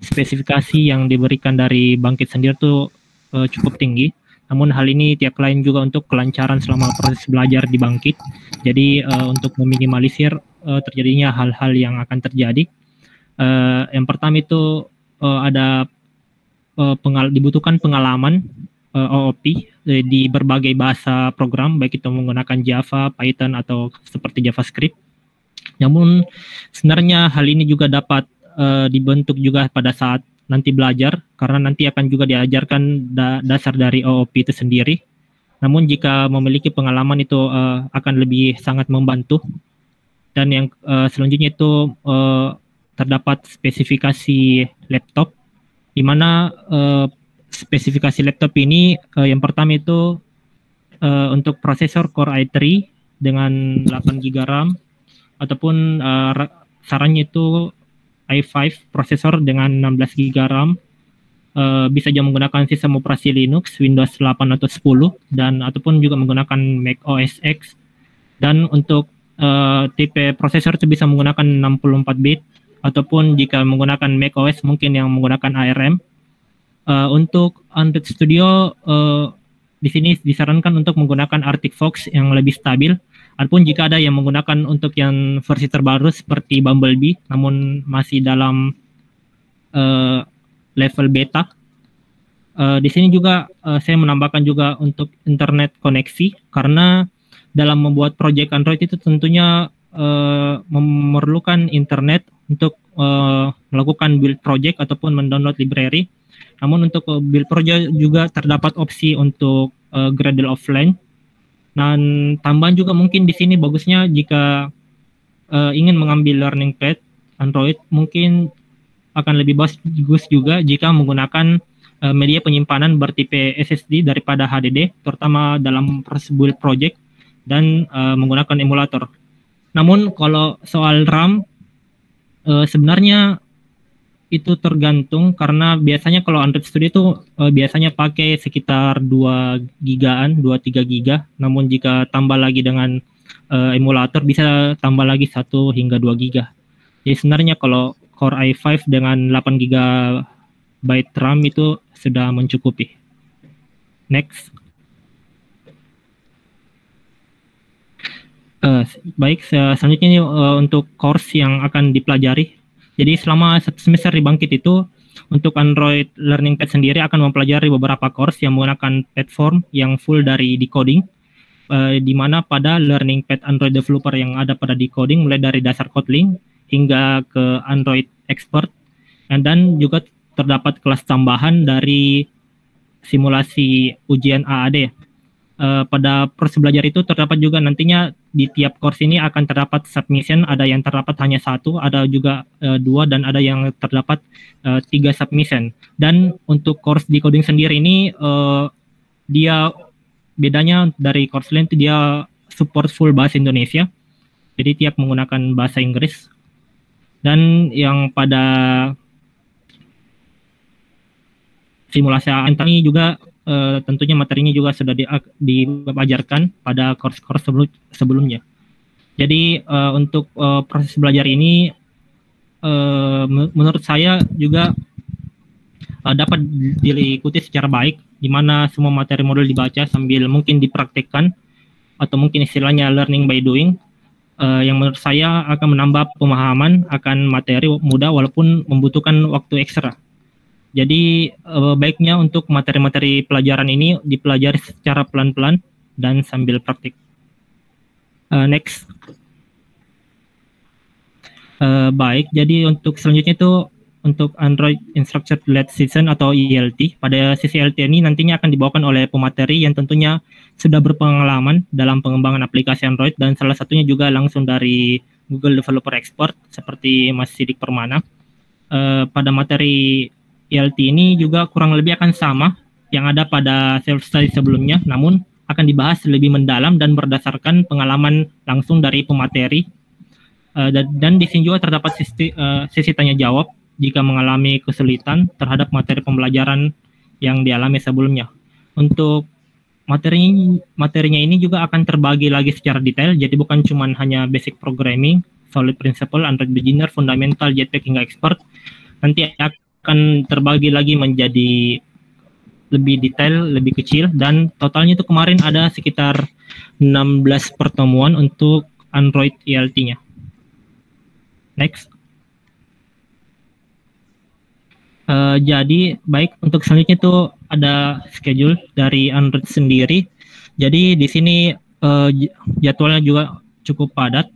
spesifikasi yang diberikan dari Bangkit sendiri itu cukup tinggi. Namun hal ini tiap klien juga untuk kelancaran selama proses belajar di Bangkit. Jadi untuk meminimalisir terjadinya hal-hal yang akan terjadi, yang pertama itu ada dibutuhkan pengalaman OOP di berbagai bahasa program, baik itu menggunakan Java, Python, atau seperti JavaScript. Namun sebenarnya hal ini juga dapat dibentuk juga pada saat nanti belajar, karena nanti akan juga diajarkan dasar dari OOP itu sendiri. Namun jika memiliki pengalaman itu akan lebih sangat membantu. Dan yang selanjutnya itu terdapat spesifikasi laptop, di mana spesifikasi laptop ini yang pertama itu untuk prosesor Core i3 dengan 8 GB RAM, ataupun sarannya itu i5 prosesor dengan 16 GB RAM, bisa juga menggunakan sistem operasi Linux Windows 8 atau 10, dan ataupun juga menggunakan Mac OS X. Dan untuk tipe prosesor itu bisa menggunakan 64 bit, ataupun jika menggunakan Mac OS mungkin yang menggunakan ARM. Untuk Android Studio di sini disarankan untuk menggunakan Arctic Fox yang lebih stabil. Adapun jika ada yang menggunakan untuk yang versi terbaru seperti Bumblebee, namun masih dalam level beta, di sini juga saya menambahkan juga untuk internet koneksi, karena dalam membuat project Android itu tentunya memerlukan internet untuk melakukan build project ataupun mendownload library. Namun untuk build project juga terdapat opsi untuk Gradle offline. Dan tambahan juga mungkin di sini bagusnya jika ingin mengambil learning pad Android, mungkin akan lebih bagus juga jika menggunakan media penyimpanan bertipe SSD daripada HDD, terutama dalam proses build project, dan menggunakan emulator. Namun kalau soal RAM, sebenarnya itu tergantung, karena biasanya kalau Android Studio itu biasanya pakai sekitar 2 gigaan, 2-3 giga. Namun jika tambah lagi dengan emulator bisa tambah lagi 1 hingga 2 giga. Jadi sebenarnya kalau Core i5 dengan 8 GB RAM itu sudah mencukupi. Next. Baik, selanjutnya ini untuk course yang akan dipelajari. Jadi selama 1 semester di Bangkit itu, untuk Android Learning Pad sendiri akan mempelajari beberapa course yang menggunakan platform yang full dari decoding, di mana pada Learning Pad Android Developer yang ada pada decoding, mulai dari dasar Kotlin hingga ke Android Expert, dan juga terdapat kelas tambahan dari simulasi ujian AAD. Pada proses belajar itu terdapat juga nantinya di tiap course ini akan terdapat submission, ada yang terdapat hanya 1, ada juga 2, dan ada yang terdapat 3 submission. Dan untuk course decoding sendiri ini dia bedanya dari course lain, dia support full bahasa Indonesia, jadi tiap menggunakan bahasa Inggris. Dan yang pada simulasi ini juga tentunya materinya juga sudah diajarkan pada course-course sebelumnya. Jadi untuk proses belajar ini menurut saya juga dapat diikuti secara baik, di mana semua materi modul dibaca sambil mungkin dipraktekkan, atau mungkin istilahnya learning by doing, yang menurut saya akan menambah pemahaman akan materi mudah walaupun membutuhkan waktu ekstra. Jadi baiknya untuk materi-materi pelajaran ini dipelajari secara pelan-pelan dan sambil praktik. Next. Baik, jadi untuk selanjutnya itu untuk Android Instructor Led Session atau ELT. Pada sesi ELT ini nantinya akan dibawakan oleh pemateri yang tentunya sudah berpengalaman dalam pengembangan aplikasi Android, dan salah satunya juga langsung dari Google Developer Expert seperti Mas Sidik Permana. Pada materi ELT ini juga kurang lebih akan sama yang ada pada self-study sebelumnya, namun akan dibahas lebih mendalam dan berdasarkan pengalaman langsung dari pemateri. Dan di sini juga terdapat sesi tanya jawab jika mengalami kesulitan terhadap materi pembelajaran yang dialami sebelumnya. Untuk materinya ini juga akan terbagi lagi secara detail, jadi bukan cuma hanya basic programming, solid principle, Android beginner, fundamental, Jetpack hingga expert. Nanti akan terbagi lagi menjadi lebih detail, lebih kecil, dan totalnya itu kemarin ada sekitar 16 pertemuan untuk Android ELT-nya. Next. Jadi baik, untuk selanjutnya itu ada schedule dari Android sendiri. Jadi di sini jadwalnya juga cukup padat,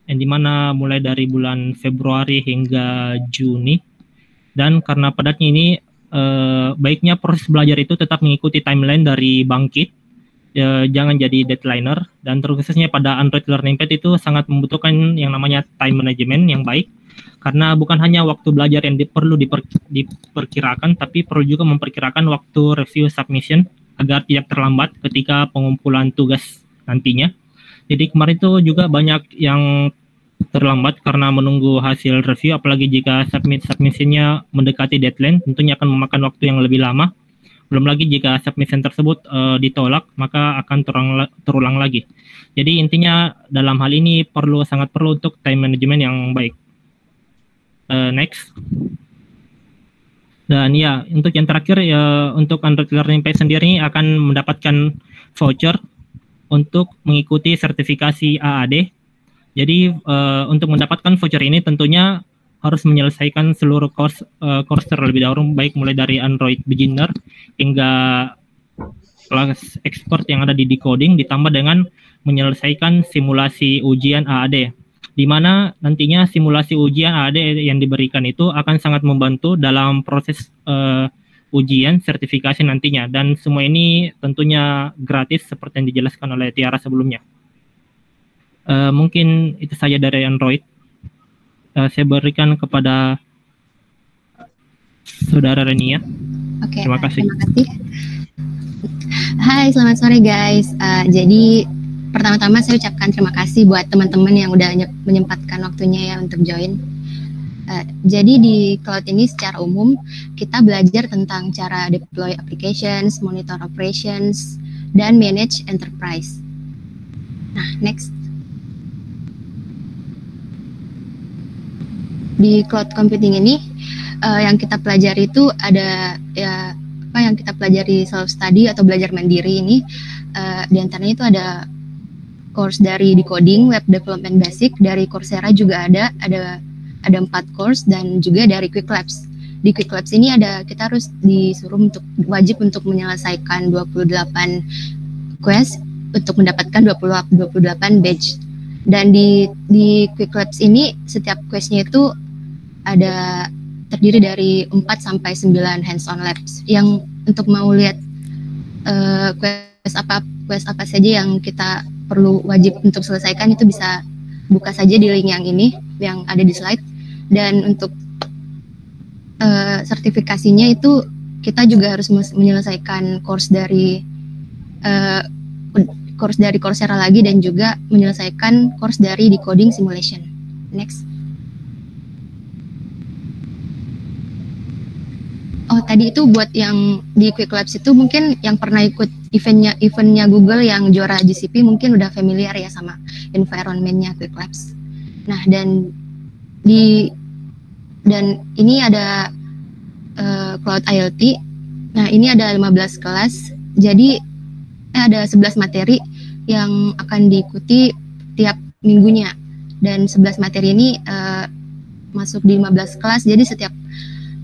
yang dimana mulai dari bulan Februari hingga Juni. Dan karena padatnya ini, baiknya proses belajar itu tetap mengikuti timeline dari Bangkit, jangan jadi deadliner. Dan terkhususnya pada Android Learning Pad itu sangat membutuhkan yang namanya time management yang baik, karena bukan hanya waktu belajar yang perlu diperkirakan, tapi perlu juga memperkirakan waktu review submission agar tidak terlambat ketika pengumpulan tugas nantinya. Jadi kemarin itu juga banyak yang terlambat karena menunggu hasil review, apalagi jika submission-nya mendekati deadline, tentunya akan memakan waktu yang lebih lama. Belum lagi jika submission tersebut ditolak, maka akan terulang lagi. Jadi intinya dalam hal ini sangat perlu untuk time management yang baik. Next. Dan ya, untuk yang terakhir ya, untuk Android Learning Pad sendiri akan mendapatkan voucher untuk mengikuti sertifikasi AAD. Jadi untuk mendapatkan voucher ini tentunya harus menyelesaikan seluruh course terlebih dahulu, baik mulai dari Android beginner hingga kelas expert yang ada di decoding, ditambah dengan menyelesaikan simulasi ujian AAD, di mana nantinya simulasi ujian AAD yang diberikan itu akan sangat membantu dalam proses ujian sertifikasi nantinya, dan semua ini tentunya gratis seperti yang dijelaskan oleh Tiara sebelumnya. Mungkin itu saja dari Android. Saya berikan kepada Saudara Renia. Oke, terima kasih. Terima kasih. Hai, selamat sore guys. Jadi pertama-tama saya ucapkan terima kasih buat teman-teman yang udah menyempatkan waktunya ya untuk join. Jadi di cloud ini secara umum kita belajar tentang cara deploy applications, monitor operations, dan manage enterprise. Nah, next. Di cloud computing ini yang kita pelajari itu ada ya yang kita pelajari self study atau belajar mandiri ini, di antaranya itu ada course dari decoding, web development basic, dari Coursera juga ada 4 course, dan juga dari Quick Labs. Di Quick Labs ini kita harus disuruh wajib untuk menyelesaikan 28 quest untuk mendapatkan 28 badge. Dan di Quick Labs ini setiap questnya itu terdiri dari 4 sampai 9 hands-on labs. Yang untuk mau lihat quest apa saja yang kita perlu wajib untuk selesaikan, itu bisa buka saja di link yang ini yang ada di slide. Dan untuk sertifikasinya itu kita juga harus menyelesaikan course dari Coursera lagi, dan juga menyelesaikan course dari decoding simulation. Next. Oh, tadi itu buat yang di Quick Labs itu mungkin yang pernah ikut eventnya Google yang juara GCP mungkin udah familiar ya sama environment-nya Quick Labs. Nah, dan ini ada Cloud IoT. Nah, ini ada 15 kelas. Jadi ada 11 materi yang akan diikuti tiap minggunya. Dan 11 materi ini masuk di 15 kelas. Jadi setiap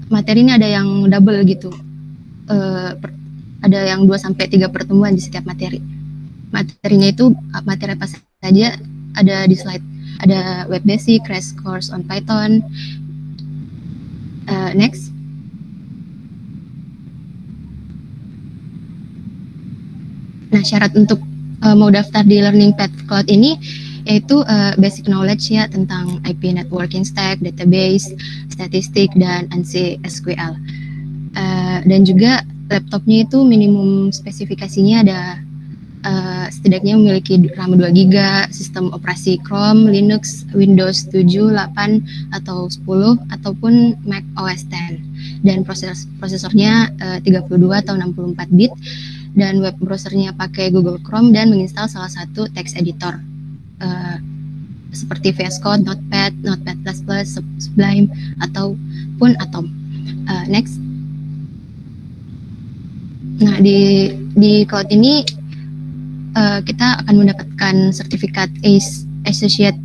materi ini ada yang double gitu. Ada yang 2-3 pertemuan di setiap materi. Materinya itu materi apa saja ada di slide. Ada web basic, crash course on Python. Next. Nah, syarat untuk mau daftar di Learning Pad Cloud ini yaitu basic knowledge ya tentang IP networking stack, database, statistik, dan ANSI SQL. Dan juga laptopnya itu minimum spesifikasinya ada setidaknya memiliki RAM 2 GB, sistem operasi Chrome, Linux, Windows 7, 8, atau 10, ataupun Mac OS X. Dan prosesornya 32 atau 64 bit, dan web browsernya pakai Google Chrome dan menginstal salah satu text editor seperti VS Code, Notepad, Notepad++, Sublime, ataupun Atom. Next. Nah, di cloud ini kita akan mendapatkan sertifikat Associate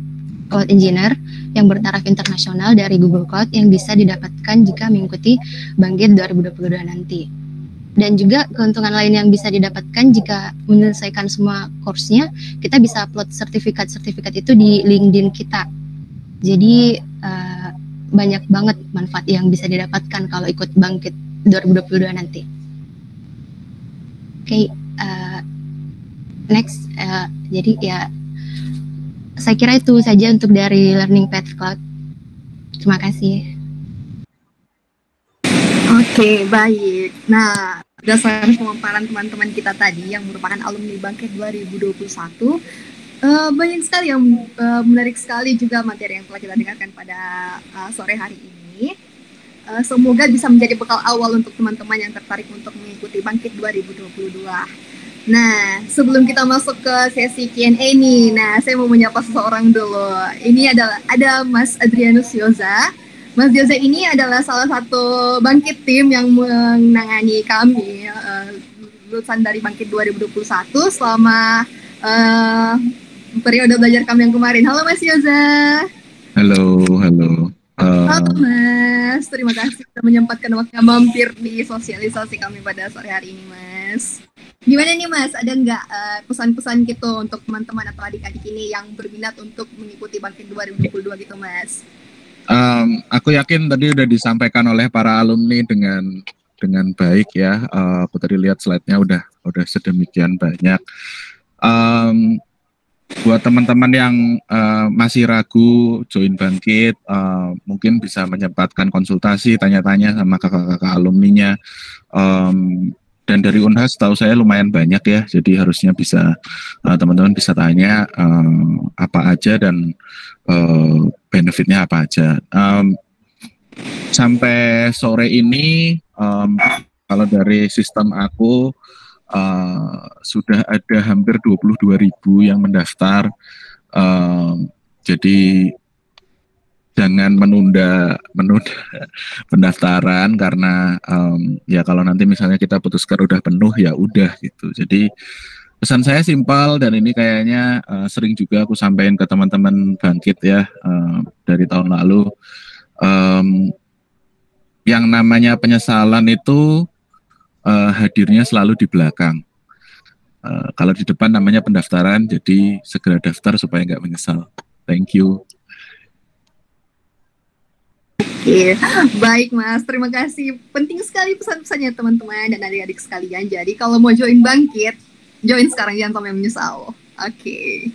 Cloud Engineer yang bertaraf internasional dari Google Cloud yang bisa didapatkan jika mengikuti Bangkit 2022 nanti. Dan juga keuntungan lain yang bisa didapatkan jika menyelesaikan semua course-nya, kita bisa upload sertifikat-sertifikat itu di LinkedIn kita. Jadi banyak banget manfaat yang bisa didapatkan kalau ikut Bangkit 2022 nanti. Oke, next. Jadi ya, saya kira itu saja untuk dari Learning Path Cloud. Terima kasih. Oke, baik. Nah, berdasarkan pemaparan teman-teman kita tadi yang merupakan alumni Bangkit 2021, banyak sekali yang menarik sekali juga materi yang telah kita dengarkan pada sore hari ini. Semoga bisa menjadi bekal awal untuk teman-teman yang tertarik untuk mengikuti Bangkit 2022. Nah, sebelum kita masuk ke sesi Q&A nih, saya mau menyapa seseorang dulu. Ini ada Mas Adrianus Yoza. Mas Yoza ini adalah salah satu Bangkit tim yang menangani kami, lulusan dari Bangkit 2021 selama periode belajar kami yang kemarin. Halo Mas Yoza. Halo. Halo Mas, terima kasih sudah menyempatkan waktunya mampir di sosialisasi kami pada sore hari ini Mas. Gimana nih Mas, ada nggak pesan-pesan gitu untuk teman-teman atau adik-adik ini yang berminat untuk mengikuti Bangkit 2022 gitu Mas? Aku yakin tadi udah disampaikan oleh para alumni dengan baik ya. Aku tadi lihat slide-nya udah sedemikian banyak. Buat teman-teman yang masih ragu join Bangkit, mungkin bisa menyempatkan konsultasi, tanya-tanya sama kakak-kakak alumninya. Dan dari Unhas tahu saya lumayan banyak ya, jadi harusnya bisa teman-teman bisa tanya apa aja dan benefitnya apa aja. Sampai sore ini kalau dari sistem aku sudah ada hampir 22.000 yang mendaftar. Jadi jangan menunda pendaftaran karena ya kalau nanti misalnya kita putuskan udah penuh ya udah gitu. Jadi pesan saya simpel dan ini kayaknya sering juga aku sampaikan ke teman-teman Bangkit ya dari tahun lalu. Yang namanya penyesalan itu hadirnya selalu di belakang. Kalau di depan namanya pendaftaran, jadi segera daftar supaya nggak menyesal. Thank you. Oke, baik Mas, terima kasih. Penting sekali pesan-pesannya teman-teman dan adik-adik sekalian. Jadi kalau mau join Bangkit, join sekarang jangan sampai menyesal. Oke,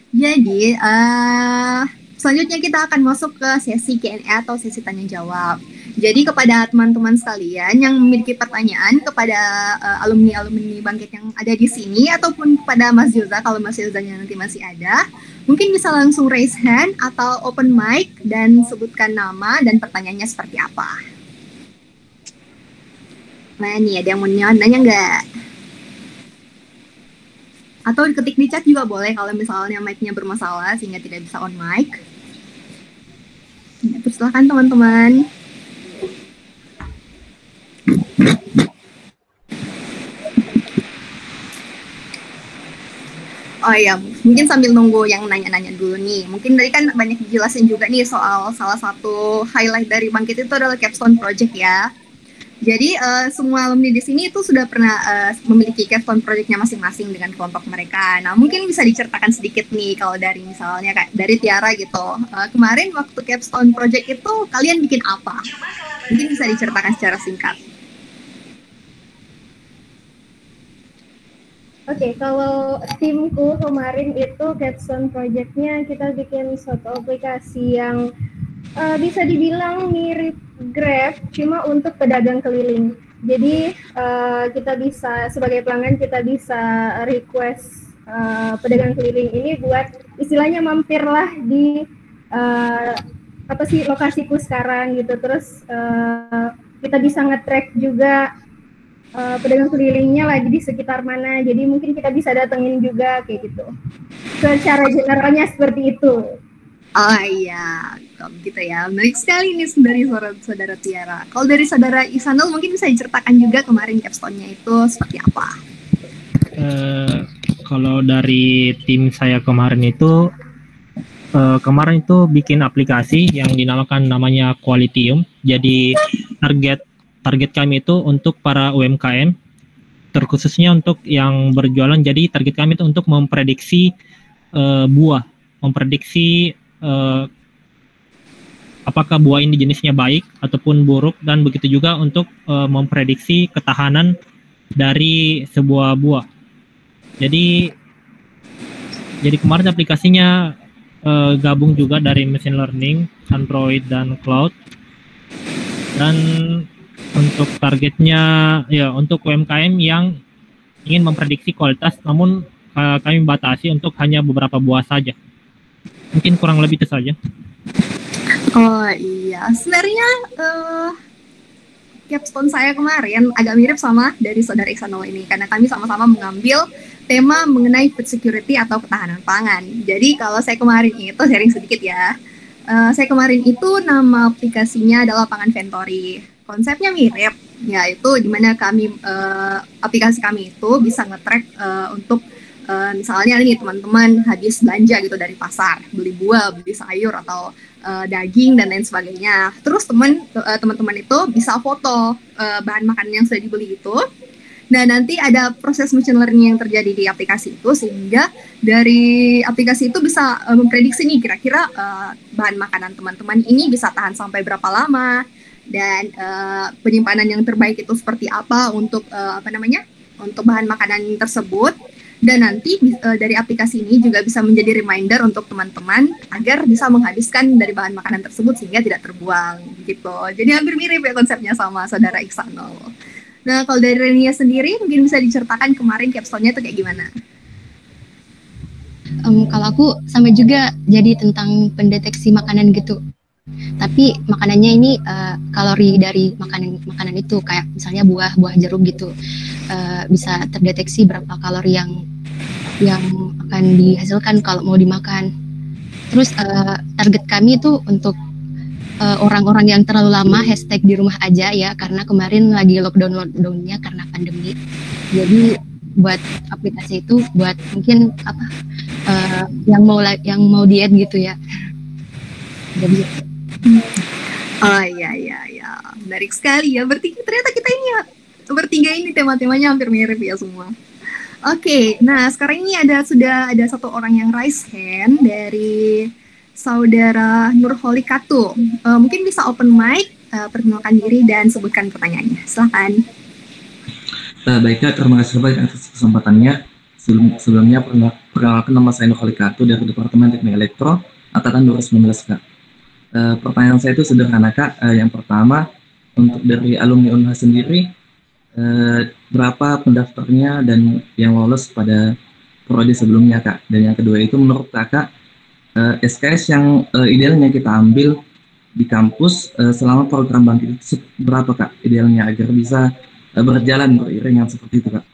jadi selanjutnya kita akan masuk ke sesi Q&A atau sesi tanya jawab. Jadi kepada teman-teman sekalian yang memiliki pertanyaan kepada alumni-alumni Bangkit yang ada di sini ataupun kepada Mas Yoza, kalau Mas Yozanya nanti masih ada, mungkin bisa langsung raise hand atau open mic dan sebutkan nama dan pertanyaannya seperti apa. Nah nih, ada yang mau nanya nggak? Atau ketik di chat juga boleh kalau misalnya mic-nya bermasalah sehingga tidak bisa on mic. Ya, silakan teman-teman. Oh iya, mungkin sambil nunggu yang nanya-nanya dulu nih. Mungkin tadi kan banyak dijelasin juga nih soal salah satu highlight dari Bangkit itu adalah Capstone Project ya. Jadi semua alumni di sini itu sudah pernah memiliki Capstone Project-nya masing-masing dengan kelompok mereka. Nah mungkin bisa diceritakan sedikit nih kalau dari misalnya kayak dari Tiara gitu. Kemarin waktu Capstone Project itu kalian bikin apa? Mungkin bisa diceritakan secara singkat. Oke, kalau timku kemarin itu Capstone Project-nya kita bikin suatu aplikasi yang bisa dibilang mirip Grab, cuma untuk pedagang keliling. Jadi kita bisa sebagai pelanggan kita bisa request pedagang keliling ini buat istilahnya mampirlah di lokasiku sekarang gitu. Terus kita bisa nge-track juga pedagang kelilingnya lagi di sekitar mana. Jadi mungkin kita bisa datengin juga kayak gitu. Secara generalnya seperti itu. Oh iya, gitu ya. Menarik sekali nih dari saudara Tiara. Kalau dari saudara Ihsanul mungkin bisa diceritakan juga kemarin capstone-nya itu seperti apa? Kalau dari tim saya kemarin itu bikin aplikasi yang namanya Qualitium. Jadi target kami itu untuk para UMKM, terkhususnya untuk yang berjualan. Jadi target kami itu untuk memprediksi buah, memprediksi apakah buah ini jenisnya baik ataupun buruk, dan begitu juga untuk memprediksi ketahanan dari sebuah buah. Jadi kemarin aplikasinya gabung juga dari machine learning, Android dan cloud. Dan untuk targetnya ya untuk UMKM yang ingin memprediksi kualitas, namun kami batasi untuk hanya beberapa buah saja. Mungkin kurang lebih itu saja. Oh iya, sebenarnya capstone saya kemarin agak mirip sama dari saudara Ihsanul ini, karena kami sama-sama mengambil tema mengenai food security atau ketahanan pangan. Jadi kalau saya kemarin itu sharing sedikit ya, saya kemarin itu nama aplikasinya adalah Pangan Ventory. Konsepnya mirip, yaitu dimana kami aplikasi kami itu bisa nge-track untuk misalnya ini teman-teman habis belanja gitu dari pasar, beli buah, beli sayur atau daging dan lain sebagainya. Terus teman-teman itu bisa foto bahan makanan yang sudah dibeli itu. Nah, nanti ada proses machine learning yang terjadi di aplikasi itu, sehingga dari aplikasi itu bisa memprediksi nih kira-kira bahan makanan teman-teman ini bisa tahan sampai berapa lama, dan penyimpanan yang terbaik itu seperti apa untuk untuk bahan makanan tersebut. Dan nanti dari aplikasi ini juga bisa menjadi reminder untuk teman-teman agar bisa menghabiskan dari bahan makanan tersebut sehingga tidak terbuang gitu. Jadi hampir mirip ya konsepnya sama saudara Ihsanul. Nah, kalau dari Renia sendiri mungkin bisa diceritakan kemarin capstone-nya itu kayak gimana? Kalau aku sama juga jadi tentang pendeteksi makanan gitu. Tapi makanannya ini kalori dari makanan itu, kayak misalnya buah jeruk gitu, bisa terdeteksi berapa kalori yang akan dihasilkan kalau mau dimakan. Terus target kami itu untuk orang-orang yang terlalu lama hashtag di rumah aja ya, karena kemarin lagi lockdownnya karena pandemi. Jadi buat aplikasi itu buat mungkin yang mau diet gitu ya. Jadi oh iya, menarik sekali ya. Ternyata kita ini ya bertiga ini tema-temanya hampir mirip ya semua. Oke, nah sekarang ini sudah ada satu orang yang raise hand dari saudara Nurholikatu. Mungkin bisa open mic, perkenalkan diri dan sebutkan pertanyaannya. Silakan. Baiknya, terima kasih banyak atas kesempatannya. Sebelumnya perkenalkan, nama saya Nurholikatu dari Departemen Teknik Elektro angkatan 2019, Kak. Pertanyaan saya itu sederhana, Kak. Yang pertama, untuk dari alumni Unhas sendiri, berapa pendaftarnya dan yang lolos pada prodi sebelumnya, Kak? Dan yang kedua itu, menurut Kakak, SKS yang idealnya kita ambil di kampus selama program bangkit itu berapa, Kak, idealnya agar bisa berjalan beriringan seperti itu, Kak?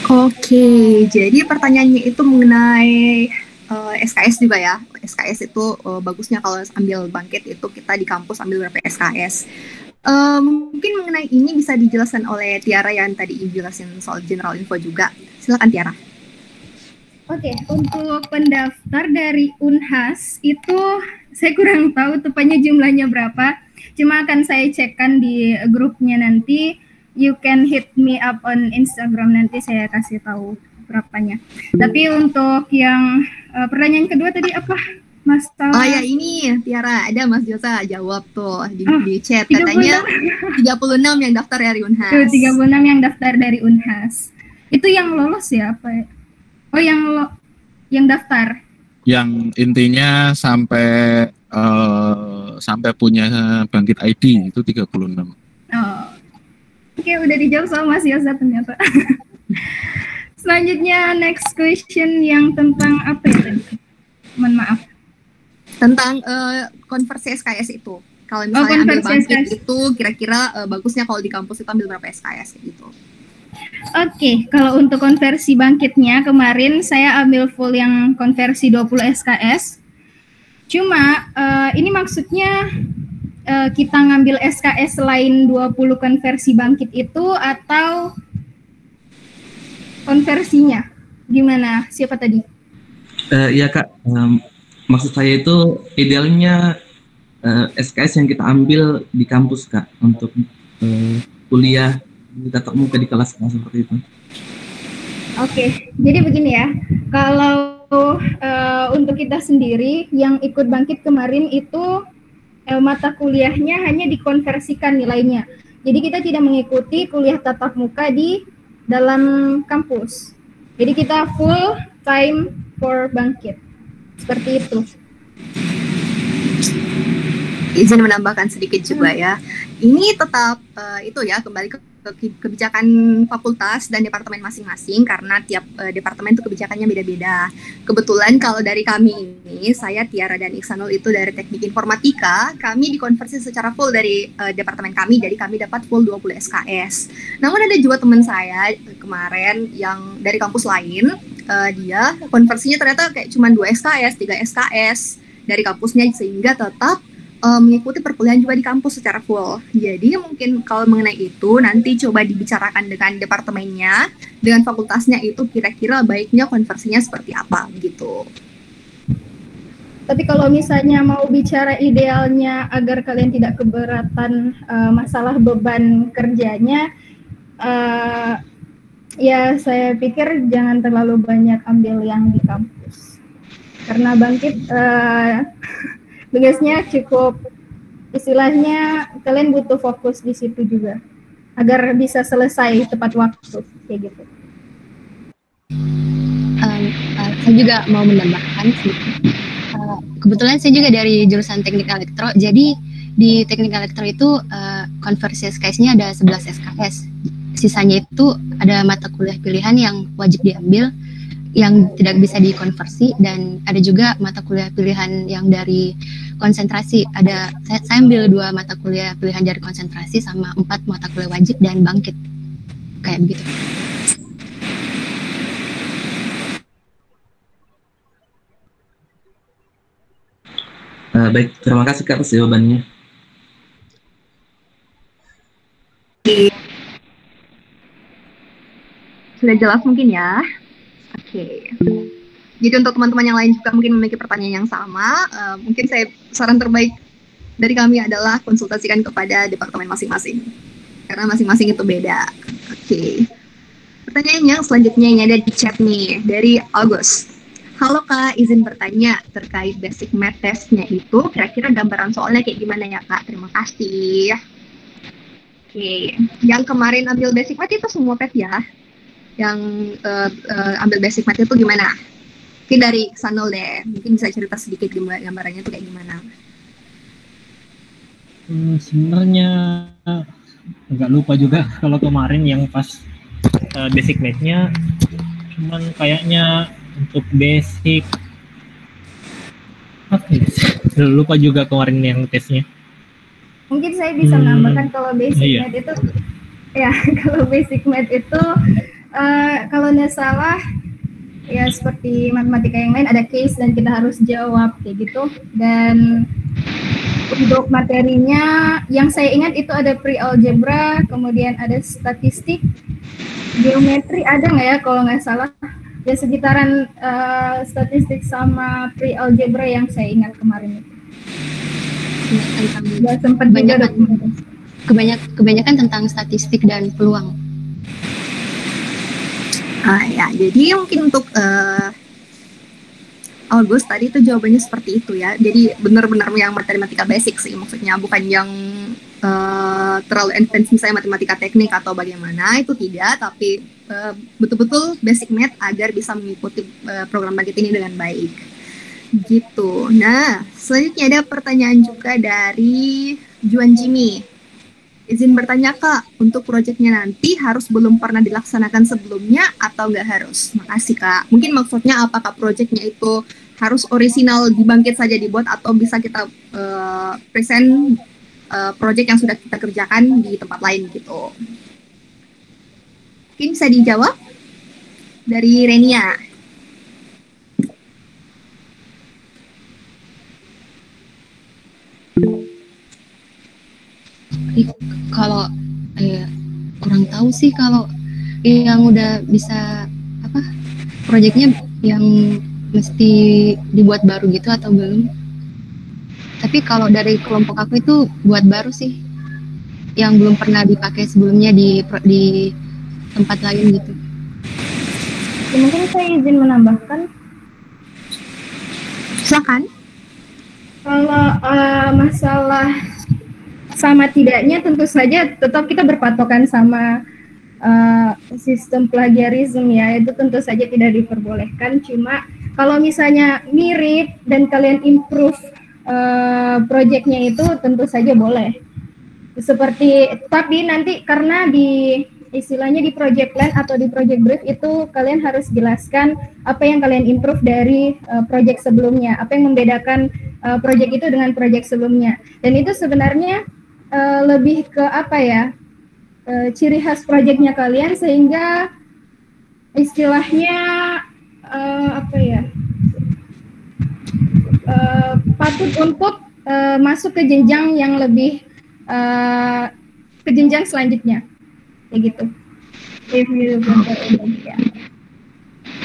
Oke, jadi pertanyaannya itu mengenai SKS juga ya. SKS itu bagusnya kalau ambil bangkit itu kita di kampus ambil berapa SKS. Mungkin mengenai ini bisa dijelaskan oleh Tiara yang tadi jelasin soal general info juga. Silakan Tiara. Oke, untuk pendaftar dari Unhas itu saya kurang tahu tepatnya jumlahnya berapa. Cuma akan saya cekkan di grupnya nanti. You can hit me up on Instagram, nanti saya kasih tahu berapanya. Tapi untuk yang pertanyaan kedua tadi apa? Masalah. Oh ya, ini Tiara, ada Mas Josa jawab tuh di chat, katanya 36 yang daftar dari Unhas. 36 yang daftar dari Unhas. Itu yang lolos ya apa ya? Oh, yang daftar. Yang intinya sampai punya Bangkit ID itu 36. Oh, Oke, udah dijawab sama Mas Yosa ternyata. Selanjutnya next question yang tentang apa ya tadi? Mohon maaf. Tentang konversi SKS itu. Kalau misalnya ambil konversi bangkit SKS. itu kira-kira bagusnya kalau di kampus itu ambil berapa SKS gitu. Oke, kalau untuk konversi bangkitnya kemarin saya ambil full yang konversi 20 SKS. Cuma ini maksudnya kita ngambil SKS selain 20 konversi bangkit itu atau konversinya? Gimana? Siapa tadi? Iya Kak, maksud saya itu idealnya SKS yang kita ambil di kampus Kak untuk kuliah di tatap muka di kelas seperti itu. Oke, jadi begini ya. Kalau untuk kita sendiri yang ikut bangkit kemarin itu mata kuliahnya hanya dikonversikan nilainya. Jadi kita tidak mengikuti kuliah tatap muka di dalam kampus. Jadi kita full time for bangkit. Seperti itu. Izin menambahkan sedikit juga ya. Ini tetap itu ya, kembali ke kebijakan fakultas dan departemen masing-masing karena tiap departemen itu kebijakannya beda-beda. Kebetulan kalau dari kami ini, saya Tiara dan Iksanul itu dari Teknik Informatika, kami dikonversi secara full dari departemen kami, jadi kami dapat full 20 SKS. Namun ada juga teman saya kemarin yang dari kampus lain, dia konversinya ternyata kayak cuma 2 SKS, 3 SKS dari kampusnya sehingga tetap mengikuti perkuliahan juga di kampus secara full. Jadi mungkin kalau mengenai itu nanti coba dibicarakan dengan departemennya, dengan fakultasnya itu kira-kira baiknya konversinya seperti apa gitu. Tapi kalau misalnya mau bicara idealnya agar kalian tidak keberatan masalah beban kerjanya, ya saya pikir jangan terlalu banyak ambil yang di kampus. Karena bangkit tugasnya cukup, istilahnya kalian butuh fokus di situ juga agar bisa selesai tepat waktu kayak gitu. Saya juga mau menambahkan kebetulan saya juga dari jurusan Teknik Elektro, jadi di Teknik Elektro itu konversi SKS-nya ada 11 SKS. Sisanya itu ada mata kuliah pilihan yang wajib diambil yang tidak bisa dikonversi, dan ada juga mata kuliah pilihan yang dari konsentrasi. Ada saya ambil 2 mata kuliah pilihan dari konsentrasi sama 4 mata kuliah wajib dan bangkit kayak begitu. Baik, terima kasih Kak atas jawabannya. Sudah jelas mungkin ya. Oke. Jadi untuk teman-teman yang lain juga mungkin memiliki pertanyaan yang sama, mungkin saran terbaik dari kami adalah konsultasikan kepada departemen masing-masing. Karena masing-masing itu beda. Oke. Pertanyaan yang selanjutnya ini ada di chat nih, dari Agus. Halo Kak, izin bertanya terkait basic math testnya itu, kira-kira gambaran soalnya kayak gimana ya Kak? Terima kasih. Oke. Yang kemarin ambil basic math itu semua PET ya? Yang ambil basic math itu gimana? Mungkin dari Sanul deh, mungkin bisa cerita sedikit gambarannya itu kayak gimana? Sebenarnya agak lupa juga kalau kemarin yang pas basic math-nya, cuman kayaknya untuk basic lupa juga kemarin yang tesnya. Mungkin saya bisa menambahkan kalau basic math itu ya, kalau basic math itu kalau nggak salah ya seperti matematika yang lain ada case dan kita harus jawab kayak gitu. Dan untuk materinya yang saya ingat itu ada pre-algebra, kemudian ada statistik, geometri ada nggak ya kalau nggak salah, ya sekitaran statistik sama pre-algebra yang saya ingat kemarin itu. Ya, sempat juga kebanyakan tentang statistik dan peluang. Ya, jadi mungkin untuk August tadi itu jawabannya seperti itu ya. Jadi benar-benar yang matematika basic sih maksudnya, bukan yang terlalu intens misalnya matematika teknik atau bagaimana, itu tidak, tapi betul-betul basic math agar bisa mengikuti program bangkit ini dengan baik. Gitu. Nah, selanjutnya ada pertanyaan juga dari Juan Jimmy. Izin bertanya Kak, untuk proyeknya nanti harus belum pernah dilaksanakan sebelumnya atau nggak harus? Makasih Kak. Mungkin maksudnya apakah proyeknya itu harus orisinal dibangkit saja dibuat atau bisa kita present proyek yang sudah kita kerjakan di tempat lain gitu. Mungkin bisa dijawab dari Renia. Kalau kurang tahu sih kalau yang udah bisa apa proyeknya yang mesti dibuat baru gitu atau belum. Tapi kalau dari kelompok aku itu buat baru sih, yang belum pernah dipakai sebelumnya di tempat lain gitu. Mungkin saya izin menambahkan. Silakan. Kalau masalah sama tidaknya tentu saja tetap kita berpatokan sama sistem plagiarisme ya, itu tentu saja tidak diperbolehkan. Cuma kalau misalnya mirip dan kalian improve proyeknya itu tentu saja boleh. Seperti tapi nanti karena di istilahnya di project plan atau di project brief itu kalian harus jelaskan apa yang kalian improve dari project sebelumnya, apa yang membedakan project itu dengan project sebelumnya. Dan itu sebenarnya lebih ke apa ya, ciri khas proyeknya kalian sehingga istilahnya apa ya, patut untuk masuk ke jenjang yang lebih ke jenjang selanjutnya kayak gitu.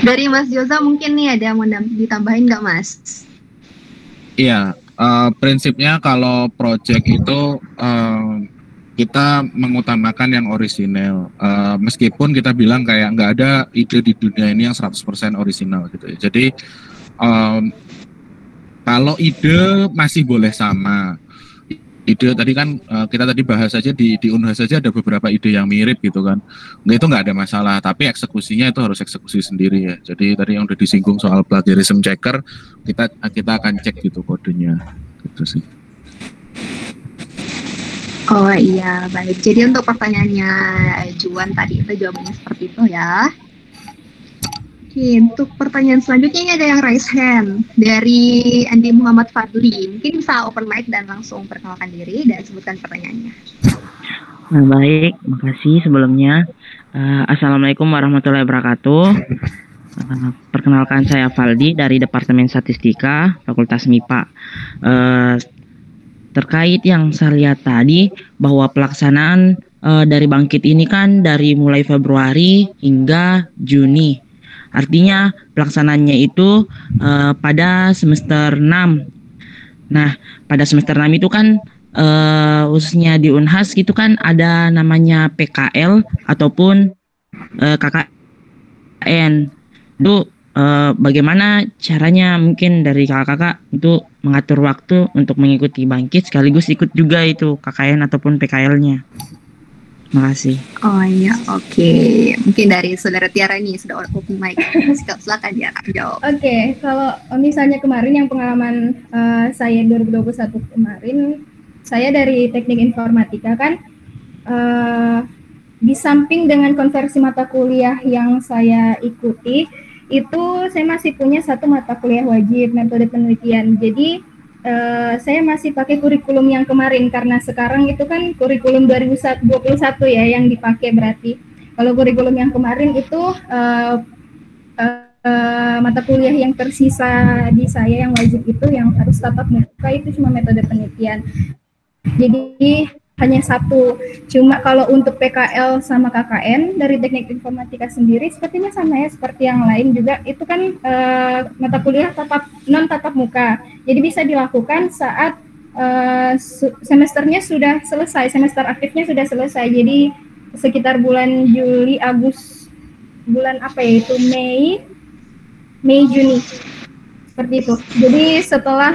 Dari Mas Joza mungkin nih ada mau ditambahin nggak Mas? Iya, prinsipnya kalau project itu kita mengutamakan yang orisinal, meskipun kita bilang kayak nggak ada ide di dunia ini yang 100% orisinal gitu ya. Jadi kalau ide masih boleh sama. Ide tadi kan kita tadi bahas saja di Unhas saja ada beberapa ide yang mirip gitu kan. Itu nggak ada masalah, tapi eksekusinya itu harus eksekusi sendiri ya. Jadi tadi yang udah disinggung soal plagiarism checker, kita akan cek gitu kodenya gitu sih. Oh iya, baik. Jadi untuk pertanyaannya Juan tadi itu jawabannya seperti itu ya. Oke, untuk pertanyaan selanjutnya ini ada yang raise hand dari Andi Muhammad Fadli. Mungkin bisa open mic dan langsung perkenalkan diri dan sebutkan pertanyaannya. Nah, baik, makasih sebelumnya. Assalamualaikum warahmatullahi wabarakatuh. Perkenalkan saya Faldi dari Departemen Statistika Fakultas MIPA. Terkait yang saya lihat tadi bahwa pelaksanaan dari bangkit ini kan dari mulai Februari hingga Juni. Artinya pelaksanaannya itu pada semester 6. Nah, pada semester 6 itu kan khususnya di Unhas gitu kan ada namanya PKL ataupun KKN. Itu bagaimana caranya mungkin dari kakak-kakak untuk mengatur waktu untuk mengikuti bangkit sekaligus ikut juga itu KKN ataupun PKL-nya. Makasih. Oh iya, oke. Mungkin dari saudara Tiara nih sudah open mic. Silakan Tiara jawab. Oke, kalau misalnya kemarin yang pengalaman saya 2021 kemarin, saya dari Teknik Informatika kan di samping dengan konversi mata kuliah yang saya ikuti, itu saya masih punya satu mata kuliah wajib metode penelitian. Jadi saya masih pakai kurikulum yang kemarin karena sekarang itu kan kurikulum 2021 ya yang dipakai berarti. Kalau kurikulum yang kemarin itu mata kuliah yang tersisa di saya yang wajib itu yang harus tatap muka itu cuma metode penelitian. Jadi hanya satu. Cuma kalau untuk PKL sama KKN dari Teknik Informatika sendiri sepertinya sama ya seperti yang lain juga itu kan mata kuliah non tatap muka. Jadi bisa dilakukan saat semesternya sudah selesai, semester aktifnya sudah selesai. Jadi sekitar bulan Juli, Agustus, bulan apa ya itu Mei, Juni. Seperti itu. Jadi setelah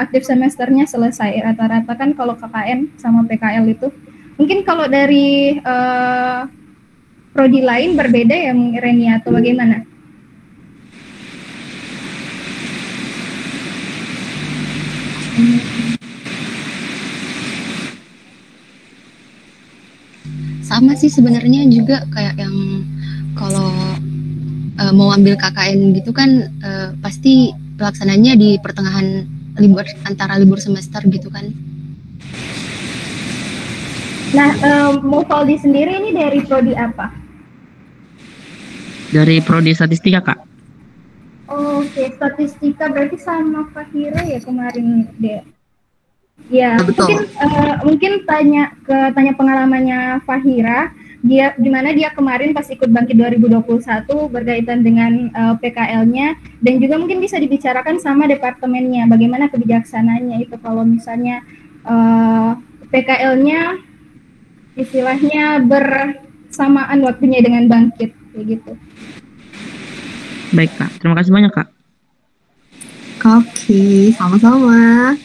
aktif semesternya selesai, rata-rata kan kalau KKN sama PKL itu, mungkin kalau dari prodi lain berbeda ya Renia atau bagaimana? Sama sih sebenarnya juga kayak yang kalau mau ambil KKN gitu kan pasti pelaksananya di pertengahan antara libur semester gitu kan. Nah, Mufaldi sendiri ini dari prodi apa? Dari prodi statistika, Kak. Oke, statistika berarti sama Fahira ya kemarin deh. Ya, Betul. mungkin tanya pengalamannya Fahira, gimana dia kemarin pas ikut Bangkit 2021 berkaitan dengan PKL-nya, dan juga mungkin bisa dibicarakan sama departemennya bagaimana kebijaksanaannya itu kalau misalnya PKL-nya istilahnya bersamaan waktunya dengan Bangkit kayak gitu. Baik, Kak. Terima kasih banyak, Kak. Oke, sama-sama.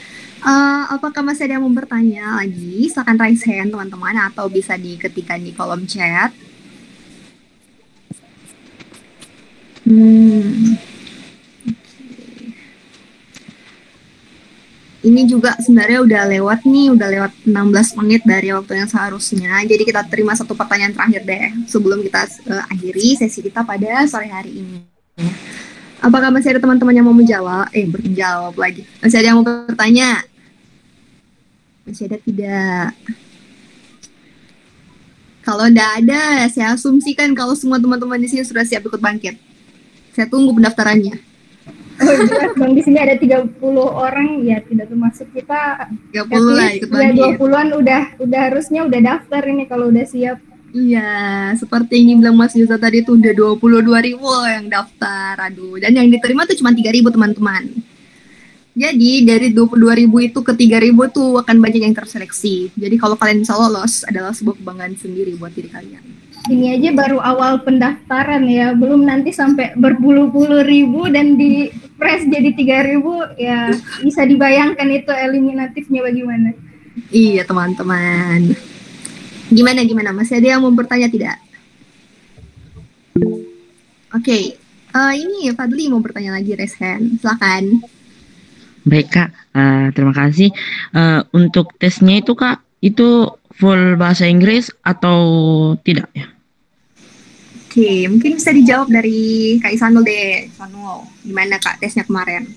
Apakah masih ada yang mau bertanya lagi? Silakan raise hand teman-teman atau bisa diketikkan di kolom chat. Ini juga sebenarnya udah lewat 16 menit dari waktu yang seharusnya. Jadi kita terima satu pertanyaan terakhir deh sebelum kita akhiri sesi kita pada sore hari ini. Apakah masih ada teman-teman yang mau menjawab? Berjawab lagi. Masih ada yang mau bertanya? Masih ada tidak? Kalau enggak ada, saya asumsikan kalau semua teman-teman di sini sudah siap ikut Bangkit. Saya tunggu pendaftarannya. Oh jelas Bang, di sini ada 30 orang ya, tidak termasuk kita. 30 lah ikut Bangkit. Ya 20-an udah harusnya udah daftar ini kalau udah siap. Iya, seperti yang bilang Mas Yusa tadi tuh udah 22.000 yang daftar. Aduh, dan yang diterima tuh cuma 3.000 teman-teman. Jadi dari 22.000 itu ke 3.000 tuh akan banyak yang terseleksi. Jadi kalau kalian bisa lolos adalah sebuah kebanggaan sendiri buat diri kalian. Ini aja baru awal pendaftaran ya, belum nanti sampai berpuluh-puluh ribu dan di press jadi 3.000 ya, bisa dibayangkan itu eliminatifnya bagaimana. Iya teman-teman. Gimana? Masih ada yang mau bertanya tidak? Oke, ini Fadli mau bertanya lagi, raise hand. Silakan. Baik, Kak. Terima kasih. Untuk tesnya itu, Kak, itu full bahasa Inggris atau tidak ya? Oke, mungkin bisa dijawab dari Kak Isanul deh. Isanul, gimana Kak tesnya kemarin?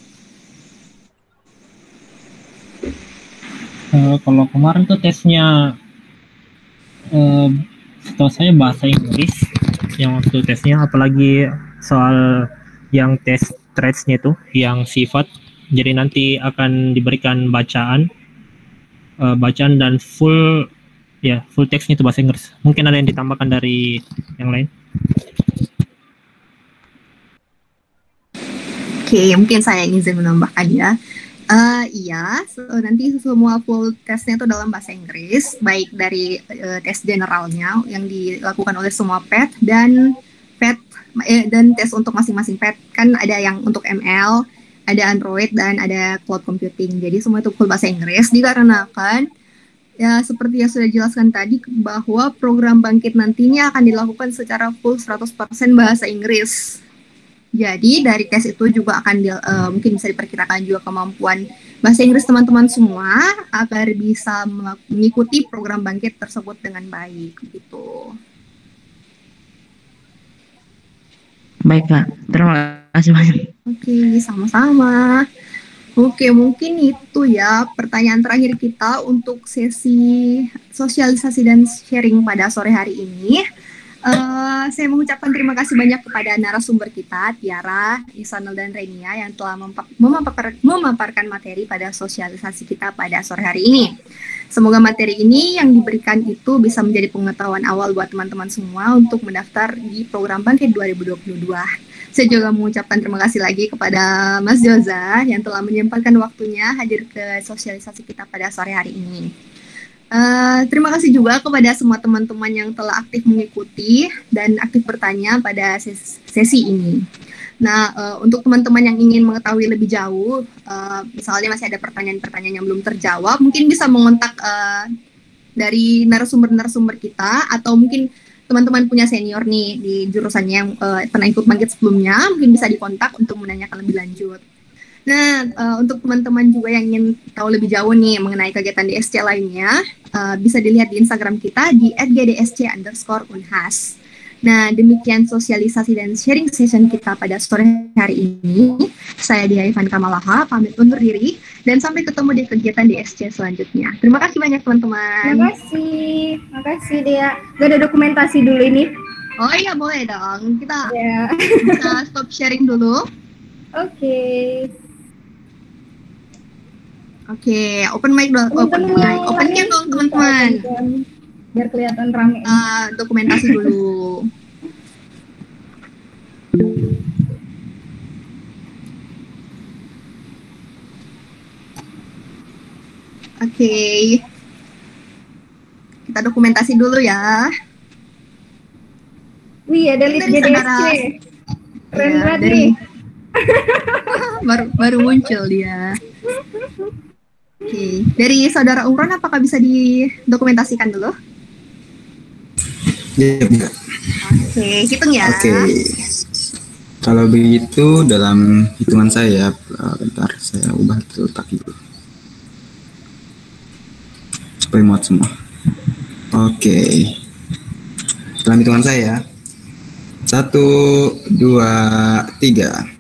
Kalau kemarin tuh tesnya setahu saya bahasa Inggris yang waktu tesnya, apalagi soal yang tes traits-nya itu yang sifat, jadi nanti akan diberikan bacaan dan full text-nya itu bahasa Inggris. Mungkin ada yang ditambahkan dari yang lain. Oke, mungkin saya izin menambahkan ya. Iya, nanti semua full tesnya itu dalam bahasa Inggris, baik dari tes generalnya yang dilakukan oleh semua PET dan tes untuk masing-masing PET. Kan ada yang untuk ML, ada Android, dan ada cloud computing. Jadi semua itu full bahasa Inggris, dikarenakan ya seperti yang sudah dijelaskan tadi bahwa program Bangkit nantinya akan dilakukan secara full 100% bahasa Inggris. Jadi dari tes itu juga akan mungkin bisa diperkirakan juga kemampuan bahasa Inggris teman-teman semua agar bisa mengikuti program Bangkit tersebut dengan baik gitu. Baik, Kak. Terima kasih banyak. Oke, sama-sama. Oke, mungkin itu ya pertanyaan terakhir kita untuk sesi sosialisasi dan sharing pada sore hari ini. Saya mengucapkan terima kasih banyak kepada narasumber kita, Tiara, Isanul, dan Renia yang telah memaparkan materi pada sosialisasi kita pada sore hari ini. Semoga materi ini yang diberikan itu bisa menjadi pengetahuan awal buat teman-teman semua untuk mendaftar di program Bangkit 2022. Saya juga mengucapkan terima kasih lagi kepada Mas Joza yang telah menyempatkan waktunya hadir ke sosialisasi kita pada sore hari ini. Terima kasih juga kepada semua teman-teman yang telah aktif mengikuti dan aktif bertanya pada sesi ini. Nah, untuk teman-teman yang ingin mengetahui lebih jauh, misalnya masih ada pertanyaan-pertanyaan yang belum terjawab, mungkin bisa mengontak dari narasumber-narasumber kita, atau mungkin teman-teman punya senior nih di jurusannya yang pernah ikut Bangkit sebelumnya, mungkin bisa dikontak untuk menanyakan lebih lanjut. Nah, untuk teman-teman juga yang ingin tahu lebih jauh nih mengenai kegiatan DSC lainnya, bisa dilihat di Instagram kita di @gdsc_unhas. Nah, demikian sosialisasi dan sharing session kita pada sore hari ini. Saya Dia Ivan Kamalaha, pamit undur diri, dan sampai ketemu di kegiatan DSC selanjutnya. Terima kasih banyak teman-teman. Terima kasih Dea. Gak ada dokumentasi dulu ini. Oh iya, boleh dong. Kita Ya. bisa stop sharing dulu. Oke. Oke, open mic dong. Open cam dong teman-teman. Biar kelihatan rame. Dokumentasi dulu. Oke. Kita dokumentasi dulu ya. Wih, ada lead Dari DSC. saudara- Keren Iya, banget dari- nih. baru muncul dia. Oke, dari saudara Umron apakah bisa didokumentasikan dulu? Ya, enggak. Oke, hitung ya. Oke. Kalau begitu dalam hitungan saya, bentar saya ubah letak dulu. Supaya muat semua. Oke. Dalam hitungan saya, 1, 2, 3.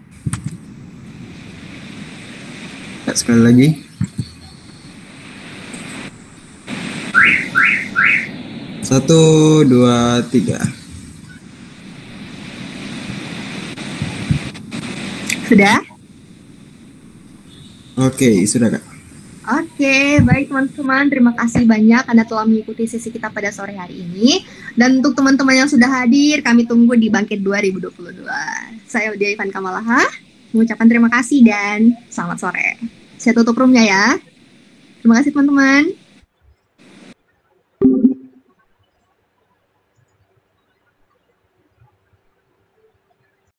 Sekali lagi. Satu, dua, tiga. Sudah? Oke, sudah Kak. Oke, baik teman-teman. Terima kasih banyak Anda telah mengikuti sesi kita pada sore hari ini. Dan untuk teman-teman yang sudah hadir, kami tunggu di Bangkit 2022. Saya Dia Ivan Kamalaha, mengucapkan terima kasih dan selamat sore. Saya tutup roomnya ya. Terima kasih teman-teman.